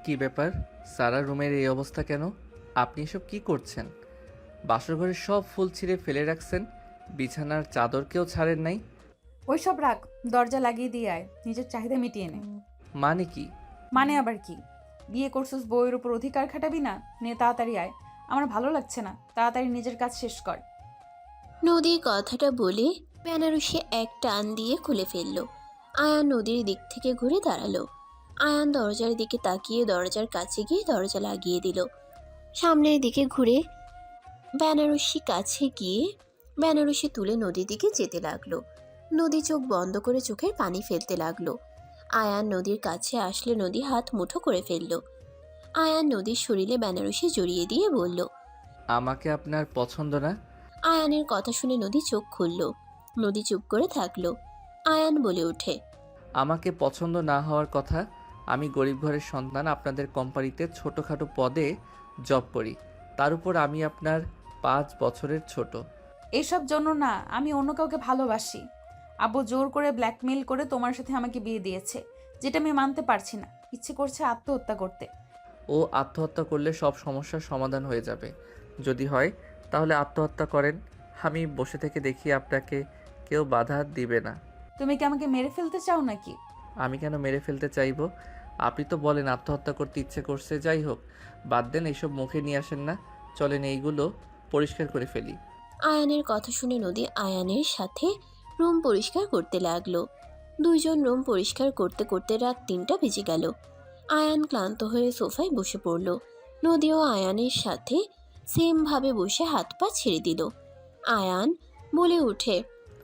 কি ব্যাপার? সারার রুমের এই অবস্থা কেন? আপনি এসব কি করছেন? বাসর ঘরের সব ফুল ছিঁড়ে ফেলে রাখছেন, বিছানার চাদরকেও ছাড়েন নাই। ওইসব রাখ, দরজা লাগিয়ে দিয়ে আয়, নিজের চাহিদা মিটিয়ে নে। মানে কি? মানে আবার কি? বিয়ে করছিস, বউয়ের উপর অধিকার খাটাবি না? নে তাড়াতাড়ি আয়, আমার ভালো লাগছে না, তাড়াতাড়ি নিজের কাজ শেষ কর। নদী কথাটা বলে বেনারসি এক টান দিয়ে খুলে ফেলল। আয়ান নদীর দিক থেকে ঘুরে দাঁড়ালো। আয়ান দরজার দিকে তাকিয়ে দরজার কাছে গিয়ে দরজা লাগিয়ে দিল। সামনের দিকে ঘুরে বেনারসি কাছে গিয়ে বেনারসি তুলে নদীর দিকে যেতে লাগলো। নদী চোখ বন্ধ করে চোখের পানি ফেলতে লাগলো। আয়ান নদীর কাছে আসলে নদী হাত মুঠো করে ফেলল। আয়ান নদীর শরীরে বেনারসি জড়িয়ে দিয়ে বলল, আমাকে আপনার পছন্দ না? আয়ানের কথা শুনে নদী চোখ খুলল। নদী চুপ করে থাকলো। আয়ান বলে ওঠে, আমাকে পছন্দ না হওয়ার কথা? আমি গরিব ঘরের সন্তান, আপনাদের কোম্পানিতে ছোটোখাটো পদে জব করি, তার উপর আমি আপনার 5 বছরের ছোট। এসব জন্য না, আমি অন্য কাউকে ভালোবাসি। আব্বু জোর করে ব্ল্যাকমেল করে তোমার সাথে আমাকে বিয়ে দিয়েছে, যেটা আমি মানতে পারছি না। ইচ্ছে করছে আত্মহত্যা করতে। ও আত্মহত্যা করলে সব সমস্যার সমাধান হয়ে যাবে। যদি হয় তাহলে আত্মহত্যা করেন, আমি বসে থেকে দেখি, আপনাকে কেউ বাধা দিবে না। তুমি কি আমাকে মেরে ফেলতে চাও নাকি? আমি কেন মেরে ফেলতে চাইবো? আপনি তো বলেন আত্মহত্যা করতে ইচ্ছে করছে। যাই হোক, বাদ দেন, এইসব মুখে নিয়ে আসেন না। চলেন এইগুলো পরিষ্কার করে ফেলি। আয়ানের কথা শুনে নদী আয়ানের সাথে রুম পরিষ্কার করতে লাগলো। দুইজন রুম পরিষ্কার করতে করতে রাত 3টা বেজে গেল। আয়ান ক্লান্ত হয়ে সোফায় বসে পড়ল। নদীও আয়ানের সাথে সেম ভাবে বসে হাত পা ছেড়ে দিল। আয়ান বলে ওঠে,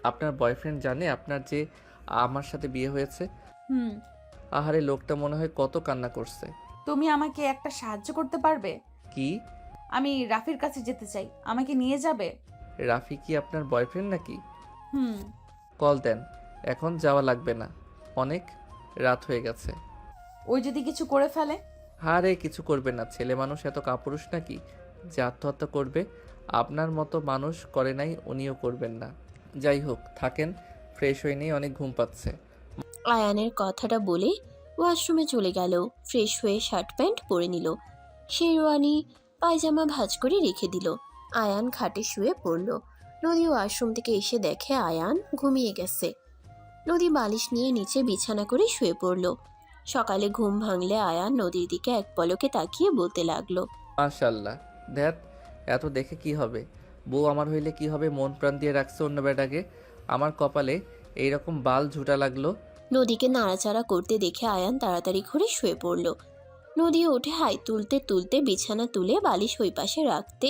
আপনার বয়ফ্রেন্ড জানে আপনার যে আমার সাথে বিয়ে হয়েছে? হুম। আহারে, লোকটা মনে হয় কত কান্না করছে। তুমি আমাকে একটা সাহায্য করতে পারবে? কি? আমি রাফির কাছে যেতে চাই, আমাকে নিয়ে যাবে? রাফি কি আপনার বয়ফ্রেন্ড নাকি? হুম। কল দেন, এখন যাওয়া লাগবে না, অনেক রাত হয়ে গেছে। ওই যদি কিছু করে ফেলে? আরে কিছু করবে না, ছেলে মানুষ এত কাপুরুষ নাকি যে আত্মহত্যা করবে? আপনার মতো মানুষ করে নাই, উনিও করবেন না। যাই হোক, থাকেন, ফ্রেশ হয়ে নিয়ে অনেক ঘুম পাচ্ছে। আয়ানের কথাটা বলে ওয়াশরুমে চলে গেল। ফ্রেশ হয়ে শার্ট প্যান্ট পরে নিল। শেরওয়ানি পায়জামা ভাঁজ করে রেখে দিল। আয়ান খাটে শুয়ে পড়ল। নদী ওয়াশরুম থেকে এসে দেখে আয়ান ঘুমিয়ে গেছে। নদী বালিশ নিয়ে নিচে বিছানা করে শুয়ে পড়ল। সকালে ঘুম ভাঙলে আয়ান নদীর দিকে এক পলকে তাকিয়ে বলতে লাগলো, মাশাল্লাহ, ধ্যাত, এত দেখে কি হবে? বউ আমার হইলে কি হবে? মন প্রাণ দিয়ে রাখছে অন্য বেটাকে, আমার কপালে এইরকম বাল ঝুটা লাগলো। নদীকে নাড়াচাড়া করতে দেখে আয়ান তাড়াতাড়ি ঘুরে শুয়ে পড়ল। নদী উঠে হাই তুলতে তুলতে বিছানা তুলে বালিশ ওই পাশে রাখতে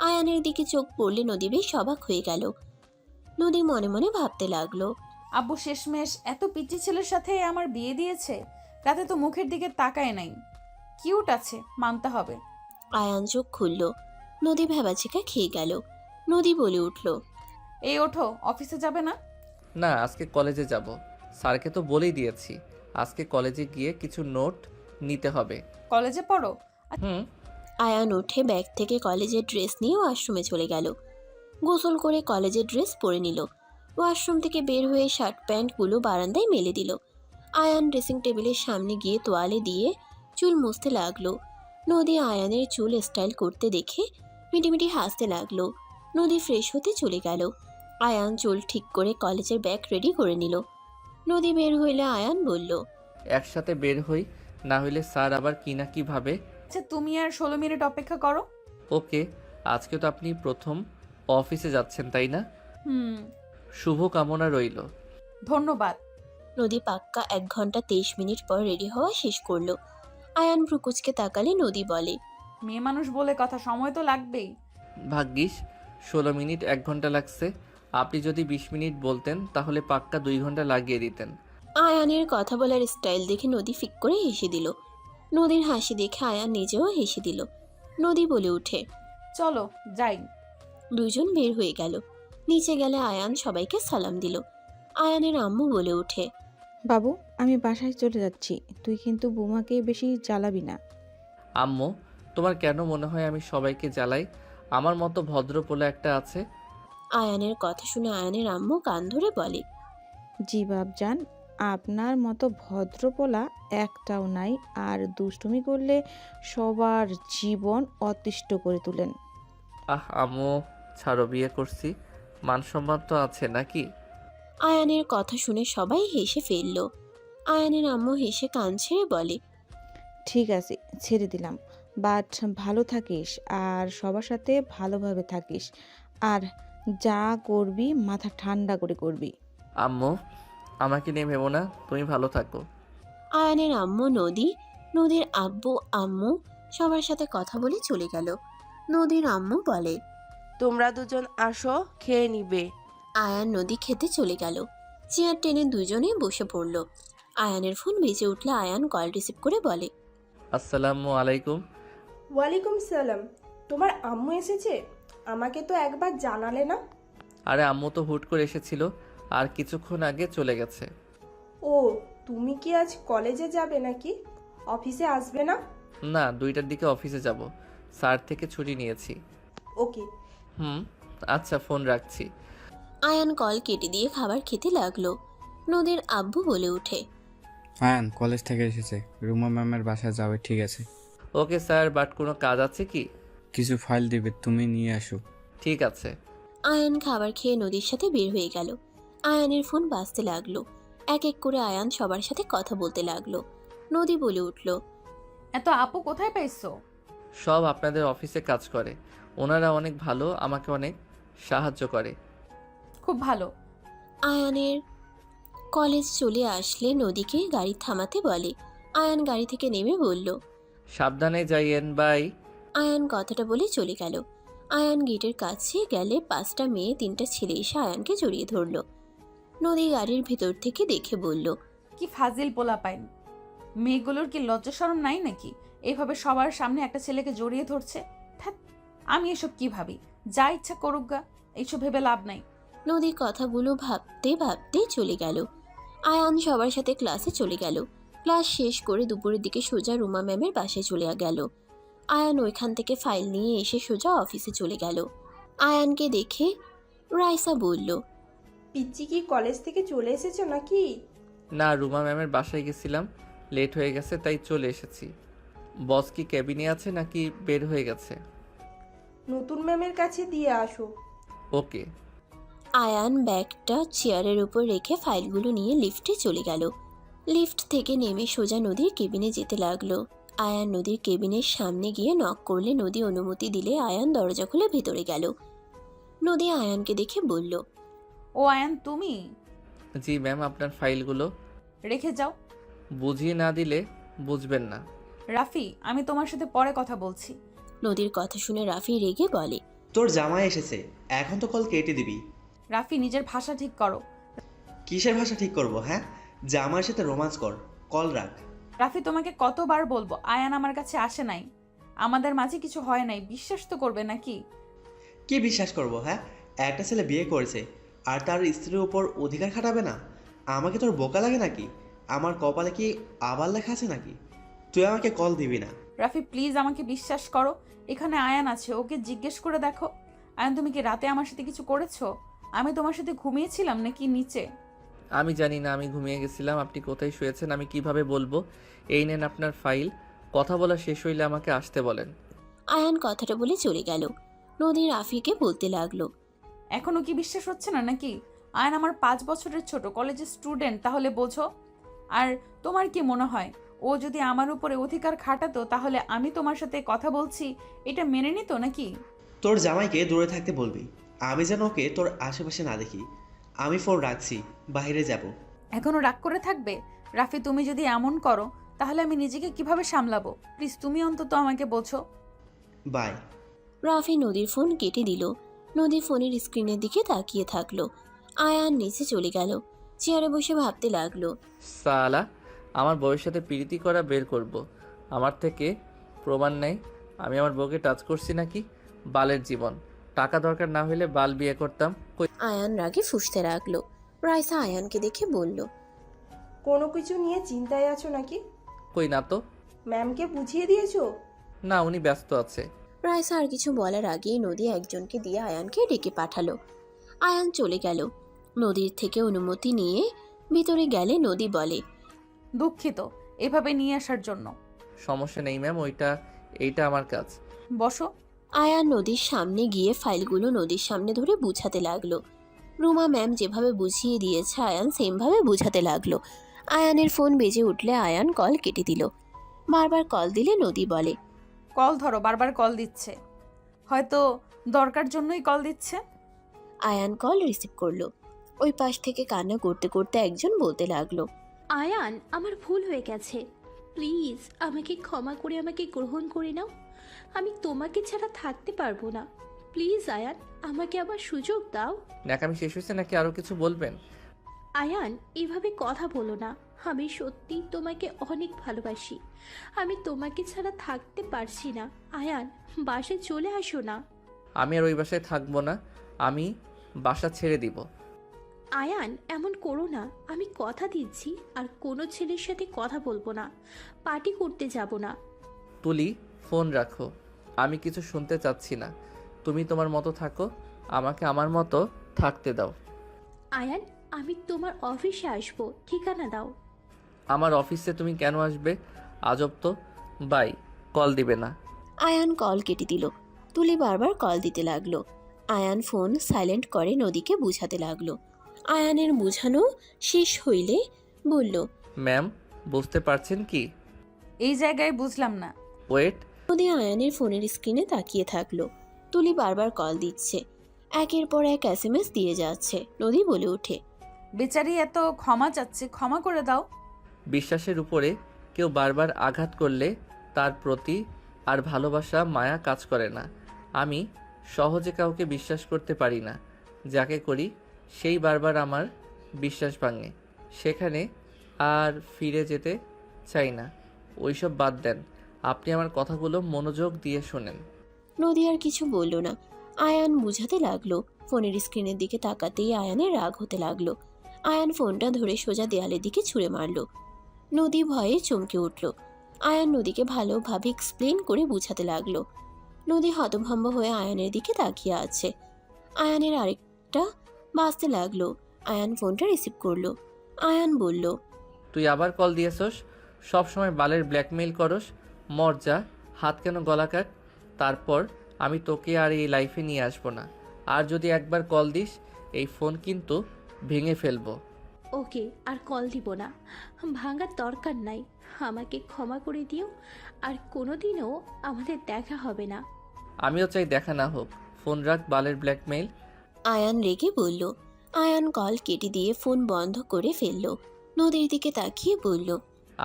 আয়ানের দিকে চোখ পড়লে নদী বেশ অবাক হয়ে গেল। নদী মনে মনে ভাবতে লাগলো, আব্বু শেষমেশ এত পিচ্চি ছেলের সাথে আমার বিয়ে দিয়েছে। রাতে তো মুখের দিকে তাকায় নাই। কিউট আছে, মানতে হবে। আয়ান চোখ খুলল। নদী ভেবাচিকা খেয়ে গেল। নদী বলে উঠল, এই ওঠো, অফিসে যাবে না? না, আজকে কলেজে যাব। স্যারকে তো বলেই দিয়েছি, আজকে কলেজে গিয়ে কিছু নোট নিতে হবে। কলেজে পড়ো? হুম। আয়ান উঠে ব্যাগ থেকে কলেজের ড্রেস নিয়ে ওয়াশরুমে চলে গেল। গোসল করে কলেজের ড্রেস পরে নিল। ওয়াশরুম থেকে বের হয়ে শার্ট প্যান্টগুলো বারান্দায় মেলে দিল। আয়ান ড্রেসিং টেবিলের সামনে গিয়ে তোয়ালে দিয়ে চুল মুছতে লাগলো। নদী আয়ানের চুল স্টাইল করতে দেখে মিটিমিটি হাসতে লাগলো। নদী ফ্রেশ হতে চলে গেল। আয়ান চুল ঠিক করে কলেজের ব্যাগ রেডি করে নিল। নদী বের হইলে আয়ান বলল, একসাথে বের হই, না হইলে স্যার আবার কি না কি ভাবে। আচ্ছা, তুমি আর 16 মিনিট অপেক্ষা করো। ওকে। আজকে তো আপনি প্রথম অফিসে যাচ্ছেন, তাই না? হুম। শুভ কামনা রইল। ধন্যবাদ। নদী পাক্কা 1 ঘন্টা 23 মিনিট পর রেডি হওয়া শেষ করলো। আয়ান ভ্রুকুচকে তাকালে নদী বলে, মেয়ে মানুষ বলে কথা, সময় তো লাগবেই। ভাগ্যিস 16 মিনিট 1 ঘন্টা লাগছে। আপনি যদি 20 মিনিট বলতেন তাহলে পাক্কা 2 ঘন্টা লাগিয়ে দিতেন। আয়ানের কথা বলার স্টাইল দেখে নদী ফিক করে হেসে দিল। নদীর হাসি দেখে আয়ান নিজেও হেসে দিল। নদী বলে উঠে, চলো যাই। দুইজন বের হয়ে গেল। নিচে গেলে আয়ান সবাইকে সালাম দিল। আয়ানের আম্মু বলে ওঠে, বাবু, আমি বাসায় চলে যাচ্ছি, তুই কিন্তু বৌমাকে বেশি জ্বালাবি না। আম্মু, তোমার কেন মনে হয় আমি সবাইকে জ্বালাই? আমার মতো ভদ্র পোলা একটা আছে। আয়ানের কথা শুনে আয়ানের আম্মু কান ধরে বলে, জি বাপজান, আপনার মতো ভদ্রপোলা একটাও নাই, আর দুষ্টুমি করলে সবার জীবন অতিষ্ঠ করে তুলেন। আম্মু ছাড়ো, বিয়ে করছি, মান সম্মান তো আছে নাকি? আয়ানের কথা শুনে সবাই হেসে ফেলল। আয়ানের আম্মু হেসে কান ছেড়ে বলে, ঠিক আছে, ছেড়ে দিলাম, বাট ভালো থাকিস আর সবার সাথে ভালোভাবে থাকিস, আর যা করবি মাথা ঠান্ডা করে করবি। আম্মু আমাকে নিয়ে ভেবো না, তুমি ভালো থাকো। আয়ানের আম্মু নদীর আব্বু আম্মু সবার সাথে কথা বলে চলে গেল। নদীর আম্মু বলে, তোমরা দুজন আসো, খেয়ে নিবে। আয়ান নদী খেতে চলে গেল। চেয়ার টেনে দুজনেই বসে পড়ল। আয়ানের ফোন বেজে উঠলে আয়ান কল রিসিভ করে বলে, আসসালামু আলাইকুম। ওয়ালাইকুম সালাম। তোমার আম্মু এসেছে? আমাকে তো একবার জানালে না। আরে আম্মু তো হুট করে এসেছিল, আর কিছুক্ষণ আগে চলে গেছে। ও, তুমি কি আজ কলেজে যাবে নাকি অফিসে আসবে না? না, 2টার দিকে অফিসে যাব, স্যার থেকে ছুটি নিয়েছি। ওকে। আচ্ছা, ফোন রাখছি। আয়ান কল কেটে দিয়ে খাবার খেতে লাগলো। নদীর আব্বু বলে ওঠে, আয়ান কলেজ থেকে এসেছে, রুমা ম্যামের বাসায় যাবে, ঠিক আছে? ওকে স্যার, বাট কোনো কাজ আছে কি? কিছু ফাইল দিবে, তুমি নিয়ে আসো। ঠিক আছে। আয়ান খাবার খেয়ে নদীর সাথে বের হয়ে গেল। আয়ানের ফোন বাজতে লাগলো। এক এক করে আয়ান সবার সাথে কথা বলতে লাগলো। নদী বলে উঠল, এত আপু কোথায় পাইছো? সব আপনাদের অফিসে কাজ করে, ওনারা অনেক ভালো, আমাকে অনেক সাহায্য করে। খুব ভালো। আয়ানের কলেজ চলে আসলে নদীকে গাড়ি থামাতে বলে। আয়ান গাড়ি থেকে নেমে বলল, সাবধানে যাইয়েন, বাই। আয়ান কথাটা বলে চলে গেল। আয়ান গেটের কাছে গেলে 5টা মেয়ে 3টা ছেলে এসে আয়ানকে জড়িয়ে ধরল। নদী গাড়ির ভিতর থেকে দেখে বলল, কি ফাজিল পোলা পাইন, মেয়েগুলোর কি লজ্জা শরম নাই নাকি? এইভাবে সবার সামনে একটা ছেলেকে জড়িয়ে ধরছে। ধ্যাৎ, আমি এসব কি ভাবি? যা ইচ্ছা করুক গা, এইসব ভেবে লাভ নাই। নদী কথাগুলো ভাবতে ভাবতে চলে গেল। আয়ান সবার সাথে ক্লাসে চলে গেল। ক্লাস শেষ করে দুপুরের দিকে সোজা রুমা ম্যামের বাসায় চলে গেল। আয়ান ওইখান থেকে ফাইল নিয়ে এসে সোজা অফিসে চলে গেল। আয়ানকে দেখে রাইসা বলল, পিচ্চি কি কলেজ থেকে চলে এসেছো নাকি? না, রুমা ম্যামের বাসায় গেছিলাম, লেট হয়ে গেছে তাই চলে এসেছি। বস কি ক্যাবিনে আছে নাকি বের হয়ে গেছে? নতুন ম্যামের কাছে দিয়ে আসো। ওকে। আয়ান ব্যাগটা চেয়ারের উপর রেখে ফাইলগুলো নিয়ে লিফটে চলে গেল। লিফট থেকে নেমে সোজা নদীর কেবিনে যেতে লাগলো। আয়ান নদীর কেবিনের সামনে গিয়ে নক করলে নদী অনুমতি দিলে আয়ান দরজা খুলে ভেতরে গেল। নদী আয়ানকে দেখে বলল, ও আয়ান, তুমি? জি ম্যাম, আপনার ফাইলগুলো। রেখে যাও। বুঝিয়ে না দিলে বুঝবেন না। রাফি, আমি তোমার সাথে পরে কথা বলছি। নদীর কথা শুনে রাফি রেগে বলে, তোর জামাই এসেছে, এখন তো কল কেটে দিবি। রাফি, নিজের ভাষা ঠিক করো। কিসের ভাষা ঠিক করব? হ্যাঁ, জামাইয়ের সাথে রোমান্স কর, কল রাখ। রাফি, তোমাকে কতবার বলবো আয়ান আমার কাছে আসে নাই, আমাদের মাঝে কিছু হয় নাই, বিশ্বাস তো করবে নাকি? কি বিশ্বাস করব? হ্যাঁ, একটা ছেলে বিয়ে করেছে আর তার স্ত্রীর উপর অধিকার খাটাবে না? আমাকে তোর বোকা লাগে নাকি? আমার কপালে কি আবার লেখা আছে নাকি? তুই আমাকে কল দিবি না। রাফি, প্লিজ আমাকে বিশ্বাস করো, এখানে আয়ান আছে, ওকে জিজ্ঞেস করে দেখো। আয়ান, তুমি কি রাতে আমার সাথে কিছু করেছো? আমি তোমার সাথে ঘুমিয়েছিলাম নাকি নিচে? আমি জানি না, আমি ঘুমিয়ে গেছিলাম। আপনি কোথায় শুয়েছেন আমি কিভাবে বলবো? এই নেন আপনার ফাইল, কথা বলা শেষ হইলে আমাকে আসতে বলেন। আয়ান কথাটা বলে চলে গেল। নদী রাফিকে বলতে লাগলো, এখনো কি বিশ্বাস হচ্ছে না নাকি? আয়ান আমার 5 বছরের ছোট কলেজের স্টুডেন্ট, তাহলে বোঝো। আর তোমার কি মনে হয় ও যদি আমার উপরে অধিকার খাটাতো তাহলে আমি তোমার সাথে কথা বলছি এটা মেনে নিত নাকি? তোর জামাইকে দূরে থাকতে বলবি, আমি যেন ওকে তোর আশেপাশে না দেখি। আমি ফোন রাখছি, বাইরে যাব। এখনো রাগ করে থাকবে? রাফি, তুমি যদি এমন করো তাহলে আমি নিজেকে কিভাবে সামলাবো? প্লিজ তুমি অন্তত আমাকে বোঝো। বাই। রাফি নদীর ফোন কেটে দিল। নদী ফোনের স্ক্রিনের দিকে তাকিয়ে থাকলো। আয়ান নিচে চলে গেল। চেয়ারে বসে ভাবতে লাগলো, সালা, আমার বউয়ের সাথে প্রীতি করা বের করব। আমার থেকে প্রমাণ নেই আমি আমার বউকে টাচ করছি নাকি। বালের জীবন, টাকা দরকার না হলে বাল বিয়ে করতাম। আয়ান রাগে ফুঁসতে লাগলো। রাইসা আয়ানকে দেখে বলল, কোনো কিছু নিয়ে চিন্তায় আছো নাকি? কই না তো। ম্যামকে বুঝিয়ে দিয়েছো? না, উনি ব্যস্ত আছে। রাইসা আর কিছু বলার আগেই নদী একজনকে দিয়ে আয়ানকে ডেকে পাঠালো। আয়ান চলে গেল। নদীর থেকে অনুমতি নিয়ে ভিতরে গেলে নদী বলে, দুঃখিত এভাবে নিয়ে আসার জন্য। সমস্যা নেই ম্যাম, এইটা আমার কাজ। বসো। আয়ান নদীর সামনে গিয়ে ফাইলগুলো নদীর সামনে ধরে বুঝাতে লাগলো। রুমা ম্যাম যেভাবে বুঝিয়ে দিয়েছে আয়ান সেমভাবে বুঝাতে লাগলো। আয়ানের ফোন বেজে উঠলে আয়ান কল কেটে দিল। বারবার কল দিলে নদী বলে, কল ধরো, বারবার কল দিচ্ছে, হয়তো দরকার জন্যই কল দিচ্ছে। আয়ান কল রিসিভ করলো। ওই পাশ থেকে কান্না করতে করতে একজন বলতে লাগলো, আয়ান, আমার ভুল হয়ে গেছে, প্লিজ আমাকে ক্ষমা করে আমাকে গ্রহণ করে নাও। আমি তোমাকে ছাড়া থাকতে পারবো না। প্লিজ আয়ান, আমাকে আবার সুযোগ দাও। ন্যাকামি শেষ হয়েছে নাকি আরও কিছু বলবেন? আয়ান, এভাবে কথা বলো না। আমি সত্যি তোমাকে অনেক ভালোবাসি। আমি তোমাকে ছাড়া থাকতে পারছি না। আয়ান, বাসায় চলে আসো না। আমি আর ওই বাসায় থাকবো না, আমি বাসা ছেড়ে দিব। আয়ান, এমন করো না। আমি কথা দিচ্ছি আর কোনো ছেলের সাথে কথা বলবো না, পার্টি করতে যাব না। তুলি, ফোন রাখো, আমি কিছু শুনতে চাচ্ছি না। তুমি তোমার মতো থাকো, আমাকে আমার মতো থাকতে দাও। আয়ান, আমি তোমার অফিসে আসবো, ঠিকানা দাও। আমার অফিসে তুমি কেন আসবে? আজব তো। বাই, কল দিবে না। আয়ান কল কেটে দিল। তুলি বারবার কল দিতে লাগলো। আয়ান ফোন সাইলেন্ট করে নদীকে বুঝাতে লাগলো। আয়ানের বুঝানো শেষ হইলে বলল, ম্যাম, বুঝতে পারছেন কি? এই জায়গায় বুঝলাম না। ওয়েট। নদী আয়ানের ফোনের স্ক্রিনে তাকিয়ে থাকলো। তুলি বারবার কল দিচ্ছে, একের পর এক SMS দিয়ে যাচ্ছে। নদী বলে ওঠে, বেচারি এত ক্ষমা চাচ্ছে, ক্ষমা করে দাও। বিশ্বাসের উপরে কেউ বারবার আঘাত করলে তার প্রতি আর ভালোবাসা মায়া কাজ করে না। আমি সহজে কাউকে বিশ্বাস করতে পারি না। যাকে করি সেই বারবার আমার বিশ্বাস ভাঙে। সেখানে আর ফিরে যেতে চাই না। ওইসব বাদ দেন, আপনি আমার কথাগুলো মনোযোগ দিয়ে শোনেন। নদী আর কিছু বলল না। আয়ান বুঝাতে লাগলো। ফোনের স্ক্রিনের দিকে তাকাতেই আয়ানের রাগ হতে লাগলো। আয়ান ফোনটা ধরে সোজা দেয়ালের দিকে ছুঁড়ে মারল। নদী ভয়ে চমকে উঠল। আয়ান নদীকে ভালোভাবে এক্সপ্লেন করে বুঝাতে লাগলো। নদী হতভম্ব হয়ে আয়ানের দিকে তাকিয়ে আছে। আয়ানের আরেকটা বাজতে লাগলো। আয়ান ফোনটা রিসিভ করলো। আয়ান বলল, তুই আবার কল দিয়েছস? সব সময় বালের ব্ল্যাকমেইল করস। মর যা, হাত কেন গলা কাট। তারপর আমি তোকে আর এই লাইফে নিয়ে আসবো না। আর যদি একবার কল দিস, এই ফোন কিন্তু ভেঙে ফেলবো। ওকে, আর কল দিব না, ভাঙার দরকার নাই। আমাকে ক্ষমা করে দিও, আর কোনোদিনও আমাদের দেখা হবে না। আমিও চাই দেখা না হোক। ফোন রাখ, বালের ব্ল্যাকমেইল। আয়ান রেগে বলল। আয়ান কল কেটে দিয়ে ফোন বন্ধ করে ফেলল। নদীর দিকে তাকিয়ে বলল,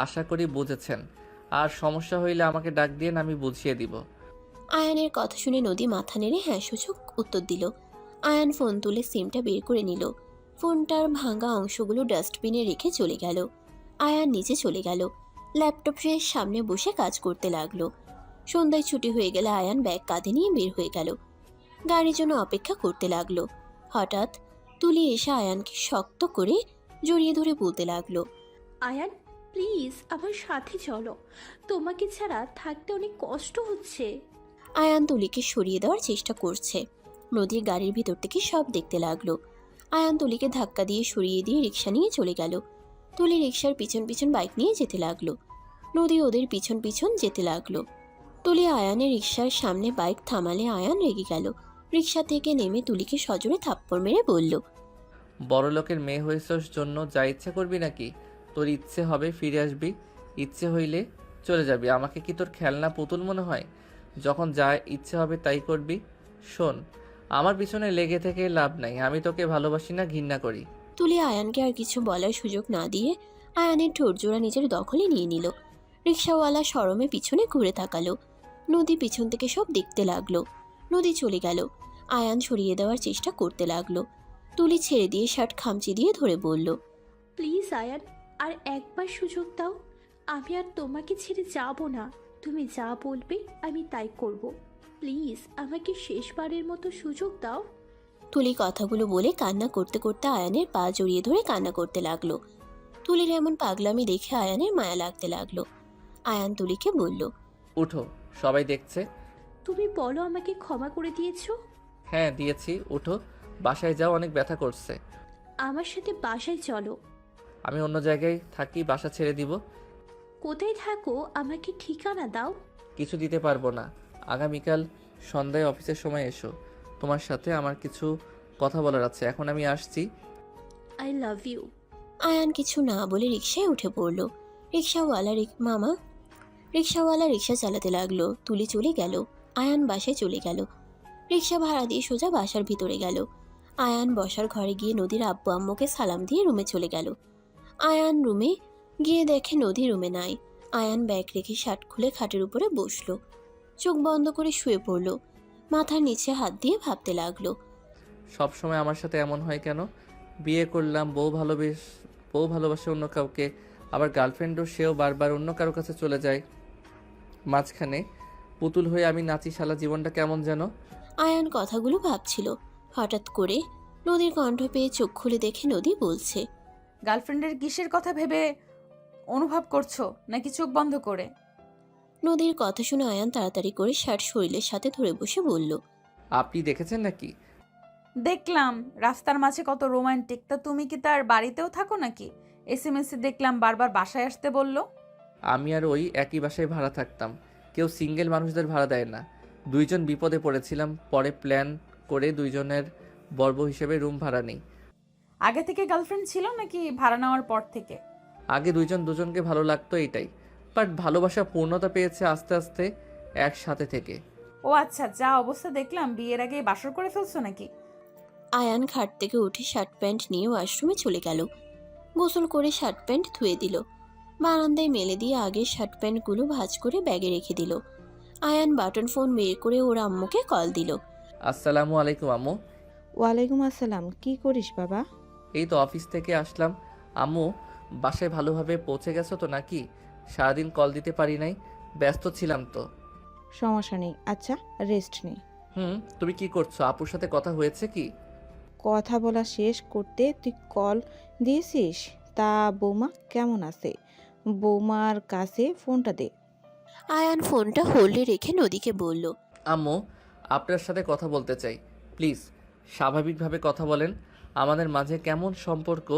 আশা করি বুঝেছেন। আর সমস্যা হইলে আমাকে ডাক দিয়ে আমি বুঝিয়ে দিব। আয়ানের কথা শুনে নদী মাথা নেড়ে হ্যাঁ সূচক উত্তর দিল। আয়ান ফোন তুলে সিমটা বের করে নিল। ফোনটার ভাঙা অংশগুলো ডাস্টবিনে রেখে চলে গেল। আয়ান নিচে চলে গেল। ল্যাপটপের সামনে বসে কাজ করতে লাগলো। সন্ধ্যায় ছুটি হয়ে গেলে আয়ান ব্যাগ কাঁধে নিয়ে বের হয়ে গেল। গাড়ির জন্য অপেক্ষা করতে লাগলো। হঠাৎ তুলি এসে আয়ানকে শক্ত করে জড়িয়ে ধরে বলতে লাগলো, আয়ান, প্লিজ আমার সাথে চলো। তোমাকে ছাড়া থাকতে অনেক কষ্ট হচ্ছে। আয়ান তুলিকে সরিয়ে দেওয়ার চেষ্টা করছে। নদীর গাড়ির ভিতর থেকে সব দেখতে লাগলো। আয়ান তুলিকে ধাক্কা দিয়ে সরিয়ে দিয়ে রিক্সা নিয়ে চলে গেল। তুলি রিক্সার পিছন পিছন বাইক নিয়ে যেতে লাগলো। নদী ওদের পিছন পিছন যেতে লাগলো। তুলি আয়ানের রিক্সার সামনে বাইক থামালে আয়ান রেগে গেল। রিক্সা থেকে নেমে তুলিকে সজোরে থাপ্পড় মেরে বলল, বড় লোকের মেয়ে হয়েছস জন্য যা ইচ্ছা করবি নাকি? তোর ইচ্ছে হবে ফিরে আসবি, ইচ্ছে হইলে চলে যাবি। আমাকে কি তোর খেলনা পুতুল মনে হয়? যখন যা ইচ্ছে হবে তাই করবি। শোন, আমার পিছনে লেগে থেকে লাভ নাই। আমি তোকে ভালোবাসি না, ঘৃণা করি। তুলি আয়ানকে আর কিছু বলার সুযোগ না দিয়ে আয়ানের ঠোঁটজোড়া নিজের দখলে নিয়ে নিল। রিক্সাওয়ালা শরমে পিছনে ঘুরে তাকালো। নদী পিছন থেকে সব দেখতে লাগলো। নদী চলে গেল। আয়ান সরিয়ে দেওয়ার চেষ্টা করতে লাগলো। তুলি ছেড়ে দিয়ে শার্ট খামচি দিয়ে ধরে বলল, প্লিজ আয়ান, আর একবার সুযোগ দাও। আমি আর তোমাকে ছেড়ে যাব না। তুমি যা বলবে আমি তাই করব। প্লিজ আমাকে শেষবারের মতো সুযোগ দাও। তুলি কথাগুলো বলে কান্না করতে করতে আয়ানের পা জড়িয়ে ধরে কান্না করতে লাগলো। তুলির এমন পাগলামি দেখে আয়ানের মায়া লাগতে লাগলো। আয়ান তুলিকে বলল, উঠো, সবাই দেখছে। তুমি বলো আমাকে ক্ষমা করে দিয়েছো। হ্যাঁ দিয়েছি, উঠো, বাসায় যাও, অনেক ব্যথা করছে। আমার সাথে বাসায় চলো। আমি অন্য জায়গায় থাকি, বাসা ছেড়ে দিব। কোথায় থাকো আমাকে ঠিকানা দাও। কিছু দিতে পারবো না। আগামীকাল সন্ধ্যায় অফিসের সময় এসো, তোমার সাথে আমার কিছু কথা বলার আছে। এখন আমি আসছি। I love you. আয়ান কিছু না বলে রিকশায় উঠে পড়ল। রিকশাওয়ালা রিকশা চালাতে লাগলো। তুলি চলে গেল। আয়ান বাসায় চলে গেল। রিকশা ভাড়া দিয়ে সোজা বাসার ভিতরে গেল। আয়ান বসার ঘরে গিয়ে নদীর আব্বু আম্মুকে সালাম দিয়ে রুমে চলে গেল। আয়ান রুমে গিয়ে দেখে নদী রুমে নাই। আয়ান ব্যাগ রেখে শার্ট খুলে খাটের উপরে বসলো। চোখ বন্ধ করে শুয়ে পড়ল। মাথার নিচে হাত দিয়ে ভাবতে লাগলো। সব সময় আমার সাথে এমন হয় কেন? বিয়ে করলাম, বউ ভালোবাসে অন্য কাউকে, আবার গার্লফ্রেন্ডও, সেও বারবার অন্য কারো কাছে চলে যায়। মাঝখানে পুতুল হয়ে আমি নাচি, সারা জীবনটা কেমন যেন। আয়ান কথাগুলো ভাবছিল। হঠাৎ করে নদীর কণ্ঠ পেয়ে চোখ খুলে দেখে নদী বলছে, গার্লফ্রেন্ডের কিসের কথা ভেবে অনুভব করছো, নাকি চোখ বন্ধ করে? নদীর কথা শুনে আয়ান তাড়াতাড়ি করে শার্ট শরীরের সাথে ধরে বসে বলল, আপনি দেখেছেন নাকি? দেখলাম রাস্তার মাঝে কত রোমান্টিক। তা তুমি কি তার বাড়িতেও থাকো নাকি? এসএমএস দেখলাম বারবার বাসায় আসতে বললো। আমি আর ওই একই বাসায় ভাড়া থাকতাম। কেউ সিঙ্গেল মানুষদের ভাড়া দেয় না। দুইজন বিপদে পড়েছিলাম, পরে প্ল্যান করে দুইজনের বর্ব হিসেবে রুম ভাড়া নেই। আগে থেকে গার্লফ্রেন্ড ছিল নাকি ভাড়া নেওয়ার পর থেকে? আগে দুইজন দুজনকে ভালো লাগতো, এইটাই। বাট ভালোবাসা পূর্ণতা পেয়েছে আস্তে আস্তে একসাথে থেকে। ও আচ্ছা, যা অবস্থা দেখলাম বিয়ের আগে বাসর করে ফেলছো নাকি? আয়ান খাট থেকে উঠে শার্ট প্যান্ট নিয়ে ওয়াশরুমে চলে গেল। গোসল করে শার্ট প্যান্ট ধুয়ে দিল। বারান্দায় মেলে দিয়ে আগের শার্ট প্যান্টগুলো ভাঁজ করে ব্যাগে রেখে দিল। আয়ান বাটন ফোন বের করে ওর আম্মুকে কল দিল। আসসালামু আলাইকুম আম্মু। ওয়ালাইকুম আসসালাম। কি করিস বাবা? এই তো অফিস থেকে আসলাম। আম্মু, বাসায় ভালোভাবে পৌঁছে গেছো তো নাকি? সারাদিন কল দিতে পারি নাই, ব্যস্ত ছিলাম তো। সমস্যা নেই, আচ্ছা রেস্ট নেই। তুমি কি করছো? আপুর সাথে কথা হয়েছে কি? কথা বলা শেষ করতে তুই কল দিয়েছিস? তা বৌমা কেমন আছে? বৌমার কাছে ফোনটা দে। আয়ান ফোনটা হোল্ডে রেখে নদীকে বলল, আম্মু, আপনার সাথে কথা বলতে চাই, প্লিজ। স্বাভাবিকভাবে কথা বলেন। আমাদের মাঝে কেমন সম্পর্ক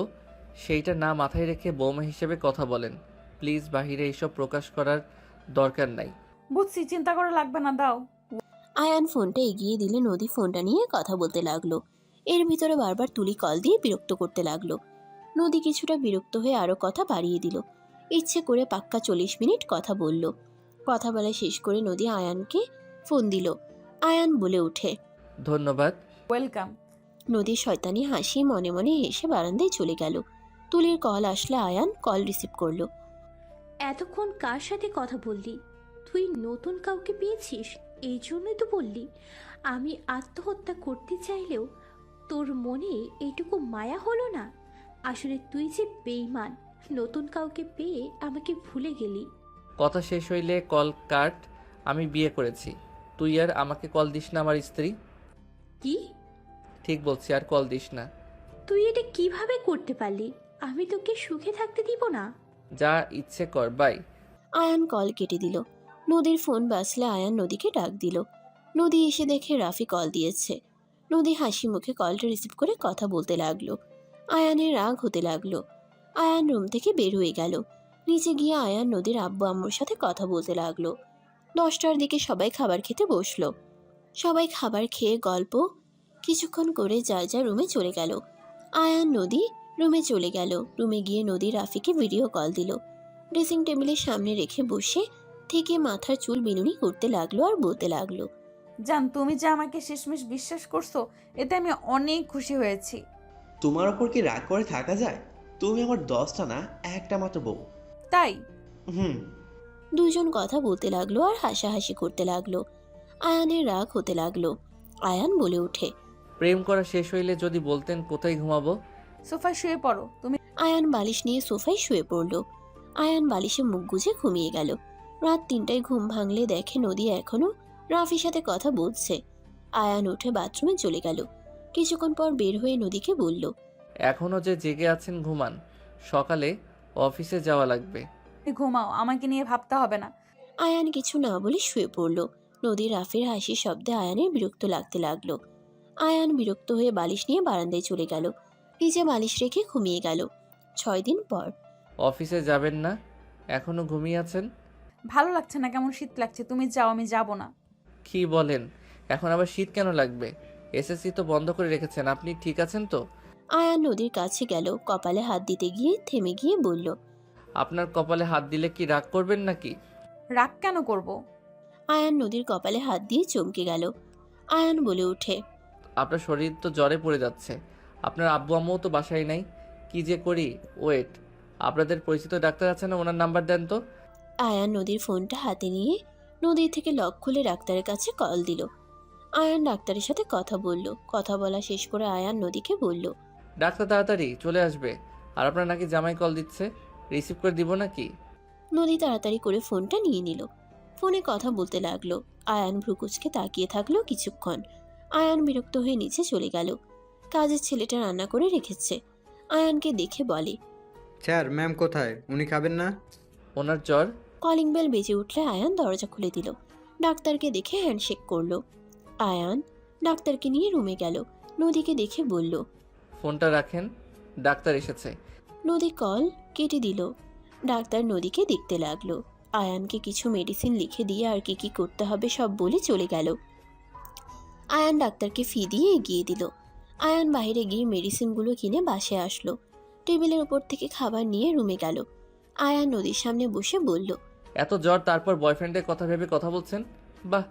সেইটা না মাথায় রেখে বৌমা হিসেবে কথা বলেন প্লিজ। বাহিরে এইসব প্রকাশ করার দরকার নাই। বুঝছি, চিন্তা করা লাগবে না, দাও। আয়ান ফোনটা এগিয়ে দিলে নদী ফোনটা নিয়ে কথা বলতে লাগলো। এর ভিতরে বারবার তুলি কল দিয়ে বিরক্ত করতে লাগলো। নদী কিছুটা বিরক্ত হয়ে আরো কথা বাড়িয়ে দিল। ইচ্ছে করে পাক্কা 40 মিনিট কথা বলল। কথা বলা শেষ করে নদী আয়ানকে ফোন দিল। আয়ান বলে ওঠে, ধন্যবাদ। ওয়েলকাম। নদীর শয়তানি হাসি মনে মনে হেসে বারান্দায় চলে গেল। তুলির কল আসলে আয়ান কল রিসিভ করলো। এতক্ষণ কার সাথে কথা বললি? তুই নতুন কাউকে পেয়েছিস, এই জন্যই তো বললি। আমি আত্মহত্যা করতে চাইলেও তোর মনে এইটুকু মায়া হলো না? আসলে তুই যে বেঈমান, নতুন কাউকে পেয়ে আমাকে ভুলে গেলি। কথা শেষ হইলে কল কাট। আমি বিয়ে করেছি। তুই আর আমাকে কল দিস না, আমার স্ত্রী। কি? ঠিক বলছি, আর কল দিস না। তুই এটা কিভাবে করতে পারলি? আমি তোকে সুখে থাকতে দিব না। যা ইচ্ছে কর, বাই। আয়ান কল কেটে দিল। নদীর ফোন বাজলে আয়ান নদীকে ডাক দিল। নদী এসে দেখে রাফি কল দিয়েছে। নদী হাসি মুখে কলটা রিসিভ করে কথা বলতে লাগলো। আয়ানের রাগ হতে লাগলো। আয়ান রুম থেকে বের হয়ে গেল। নিচে গিয়ে আয়ান নদীর আব্বু আম্মুর সাথে কথা বলতে লাগলো। 10টার দিকে সবাই খাবার খেতে বসলো। সবাই খাবার খেয়ে গল্প কিছুক্ষণ করে যার যার রুমে চলে গেল। আয়ান নদী রুমে চলে গেল। রুমে গিয়ে নদী রাফিকে ভিডিও কল দিল। ড্রেসিং টেবিলের সামনে রেখে বসে থেকে মাথার চুল বিনুনি করতে লাগলো আর বলতে লাগলো, জান, তুমি যে আমাকে শেষমেশ বিশ্বাস করছো, এতে আমি অনেক খুশি হয়েছি। তোমার ওপর কি রাগ করে থাকা যায়? তুমি আমার 10টা না, একটা মাত্র বউ। তাই? হুম। দুজন কথা বলতে লাগলো আর হাসাহাসি করতে লাগলো। আয়ানের রাগ হতে লাগলো। আয়ান বলে ওঠে, প্রেম করা শেষ হইলে যদি বলতেন কোথায় ঘুমাবো। সোফায় শুয়ে পড়ো তুমি। আয়ান বালিশ নিয়ে সোফায় শুয়ে পড়ল। আয়ান বালিশে মুখ গুজে ঘুমিয়ে গেল। রাত 3টায় ঘুম ভাঙলে দেখে নদী এখনো রাফির সাথে কথা বলছে। আয়ান উঠে বাথরুমে চলে গেল। কিছুক্ষণ পর বের হয়ে নদীকে বলল, এখনো যে জেগে আছেন ঘুমান, সকালে অফিসে যাওয়া লাগবে। ঘুমাও, আমাকে নিয়ে ভাবতে হবে না। আয়ান কিছু না বলে শুয়ে পড়ল। নদী রাফির হাসির শব্দে আয়ানের বিরক্ত লাগতে লাগলো। আয়ান বিরক্ত হয়ে বালিশ নিয়ে বারান্দায় চলে গেল। নিচে বালিশ রেখে ঘুমিয়ে গেল। 6 দিন পর। অফিসে যাবেন না? এখনো ঘুমিয়ে আছেন? ভালো লাগছে না, কেমন শীত লাগছে। তুমি যাও, আমি যাব না। কি বলেন? এখন আবার শীত কেন লাগবে? এসএসসি তো বন্ধ করে রেখেছেন, আপনি ঠিক আছেন তো? আয়ান নদীর কাছে গেল, কপালে হাত দিতে গিয়ে থেমে গিয়ে বলল, আপনার কপালে হাত দিলে কি রাগ করবেন নাকি? রাগ কেন করব? আয়ান নদীর কপালে হাত দিয়ে চমকে গেল। আয়ান বলে ওঠে, আপনার শরীর তো জ্বরে পড়ে যাচ্ছে। আপনার আব্বু আম্মুও তো বাসায় নাই। কি যে করি। ওয়েট, আপনাদের পরিচিত ডাক্তার আছে না? ওনার নাম্বার দেন তো। আয়ান নদীর ফোনটা হাতে নিয়ে নদীর থেকে লক খুলে ডাক্তারের কাছে কল দিল। আয়ান ডাক্তারের সাথে কথা বলল। কথা বলা শেষ করে আয়ান নদীকে বলল, ডাক্তার তাড়াতাড়ি চলে আসবে। আর আপনার নাকি জামাই কল দিচ্ছে, রিসিভ করে দিব নাকি? নদী তাড়াতাড়ি করে ফোনটা নিয়ে নিল। ফোনে কথা বলতে লাগলো। আয়ান ভ্রুকুচকে তাকিয়ে থাকলো কিছুক্ষণ। আয়ান বিরক্ত হয়ে নিচে চলে গেল। কাজের ছেলেটা রান্না করে রেখেছে। আয়ানকে দেখে বলে, স্যার ম্যাম কোথায়? উনি খাবেন না? ওনার জ্বর। কলিং বেল বেজে উঠলে আয়ান দরজা খুলে দিল। ডাক্তারকে দেখে হ্যান্ডশেক করলো। আয়ান ডাক্তারকে নিয়ে রুমে গেল। নদীকে দেখে বলল, ফোনটা রাখেন, ডাক্তার এসেছে। নদী কল কেটে দিল। ডাক্তার নদীকে দেখতে লাগলো। আয়ানকে কিছু মেডিসিন লিখে দিয়ে আর কি কি করতে হবে সব বলে চলে গেল। আয়ান ডাক্তারকে ফি দিয়ে এগিয়ে দিল। আয়ান বাইরে গিয়ে মেডিসিনগুলো কিনে বাসায় আসলো। টেবিলের উপর থেকে খাবার নিয়ে রুমে গেল। আয়ান নদীর সামনে বসে বলল, এত জ্বর তারপর বয়ফ্রেন্ডের কথা ভেবে কথা বলছেন? বাহ,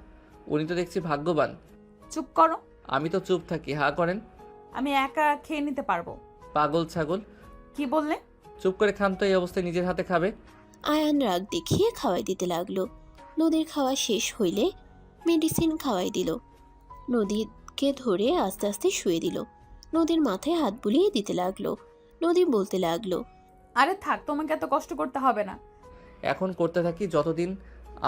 উনি তো দেখছি ভাগ্যবান। চুপ করো। আমি তো চুপ থাকি, হা করেন। আমি একা খেয়ে নিতে পারবো। পাগল ছাগল। কি বললে? চুপ করে খান তো, এই অবস্থায় নিজের হাতে খাবে। আয়ান রাগ দেখিয়ে খাওয়াই দিতে লাগলো। নদীর খাওয়া শেষ হইলে মেডিসিন খাওয়াই দিল। নদীকে ধরে আস্তে আস্তে শুয়ে দিল। নদীর মাথায় হাত বুলিয়ে দিতে লাগলো। নদী বলতে লাগলো, আরে থাক, তোমাকে এত কষ্ট করতে হবে না। এখন করতে থাকি, যতদিন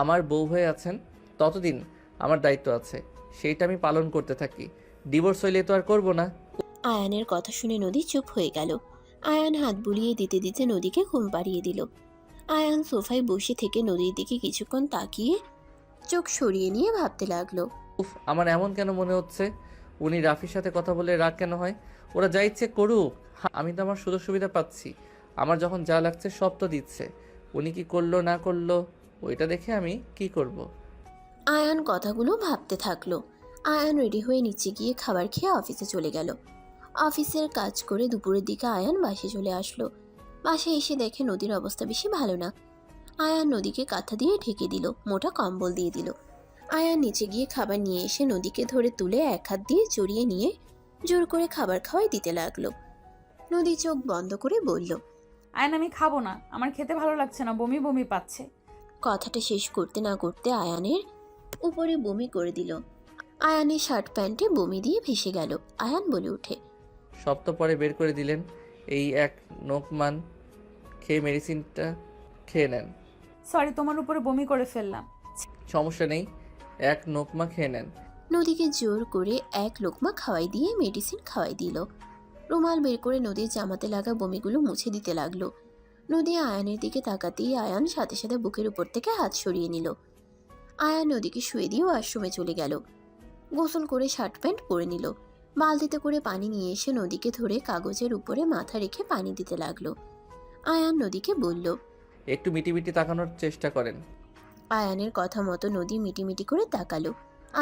আমার বউ হয়ে আছেন ততদিন আমার দায়িত্ব আছে, সেইটা আমি পালন করতে থাকি। ডিভোর্স হইলে তো আর করবো না। আয়ানের কথা শুনে নদী চুপ হয়ে গেল। আয়ান হাত বুলিয়ে দিতে দিতে নদীকে ঘুম পাড়িয়ে দিল। আয়ান সোফায় বসে থেকে নদীর দিকে কিছুক্ষণ তাকিয়ে চোখ সরিয়ে নিয়ে ভাবতে লাগলো। উফ, আমার এমন কেন মনে হচ্ছে উনি রাফির সাথে কথা বলে রাগ কেন হয়? ওরা যা ইচ্ছে করুক, আমি তো আমার সুযোগ সুবিধা পাচ্ছি। আমার যখন যা লাগছে সব তো দিচ্ছে। উনি কি করলো না করলো ওইটা দেখে আমি কি করব। আয়ান কথাগুলো ভাবতে থাকলো। আয়ান রেডি হয়ে নিচে গিয়ে খাবার খেয়ে অফিসে চলে গেল। অফিসের কাজ করে দুপুরের দিকে আয়ান বাসায় চলে আসলো। বাসায় এসে দেখে নদীর অবস্থা বেশি ভালো না। আয়ান নদীকে কাঁথা দিয়ে ঢেকে দিল, মোটা কম্বল দিয়ে দিল। আয়ান নিচে গিয়ে খাবার নিয়ে এসে নদীকে ধরে তুলে এক হাত দিয়ে জড়িয়ে নিয়ে জোর করে খাবার খাওয়াই দিতে লাগলো। নদী চোখ বন্ধ করে বলল, আয়ন, আমি খাবো না, আমার খেতে ভালো লাগছে না, বমি বমি পাচ্ছে। কথাটা শেষ করতে না করতে আয়ানের উপরে বমি করে দিল। আয়ানের শার্ট প্যান্টে বমি দিয়ে ভেসে গেল। আয়ান বলে ওঠে, সব তো পরে বের করে দিলেন। এই এক নোকমান খেয়ে মেডিসিনটা খেয়ে নেন। সরি, তোমার উপরে বমি করে ফেললাম। সমস্যা নেই, এক নোকমা খেয়ে নেন। নদীকে জোর করে এক লোকমা খাওয়াই দিয়ে মেডিসিন খাওয়াই দিল। রুমাল বের করে নদীর জামাতে লাগা বমিগুলো মুছে দিতে লাগলো। নদী আয়ানের দিকে তাকাতেই আয়ান সাথে সাথে বুকের উপর থেকে হাত সরিয়ে নিল। আয়ান নদীকে শুয়ে দিয়ে ওয়াশরুমে চলে গেল। গোসল করে শার্ট প্যান্ট পরে নিল। বালতিতে করে পানি নিয়ে এসে নদীকে ধরে কাগজের উপরে মাথা রেখে পানি দিতে লাগলো। আয়ান নদীকে বলল, একটু মিটিমিটি তাকানোর চেষ্টা করেন। আয়ানের কথা মতো নদী মিটিমিটি করে তাকালো।